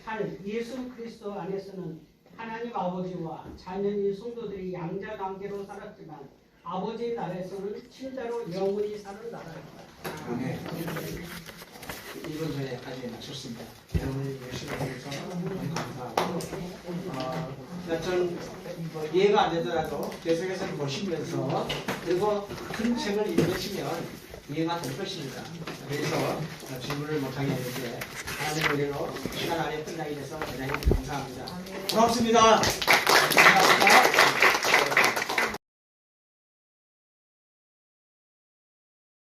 Speaker 11: 8. 예수 그리스도 안에서는 하나님 아버지와 자녀인 성도들이 양자 관계로 살았지만 아버지 나라에서는 친자로 영원히 사는 나라입니다.
Speaker 1: 아멘. 1분 전에 아직 마쳤습니다. 여러분 열심히 해주셔서 감사하고 전 이해가 안 되더라도 계속해서 보시면서 그리고 큰 책을 읽으시면 이해가 될 것입니다. 그래서 질문을 못하게 했는데 하나님 은혜로 시간 안에 끝나게 돼서 대단히 감사합니다. 고맙습니다.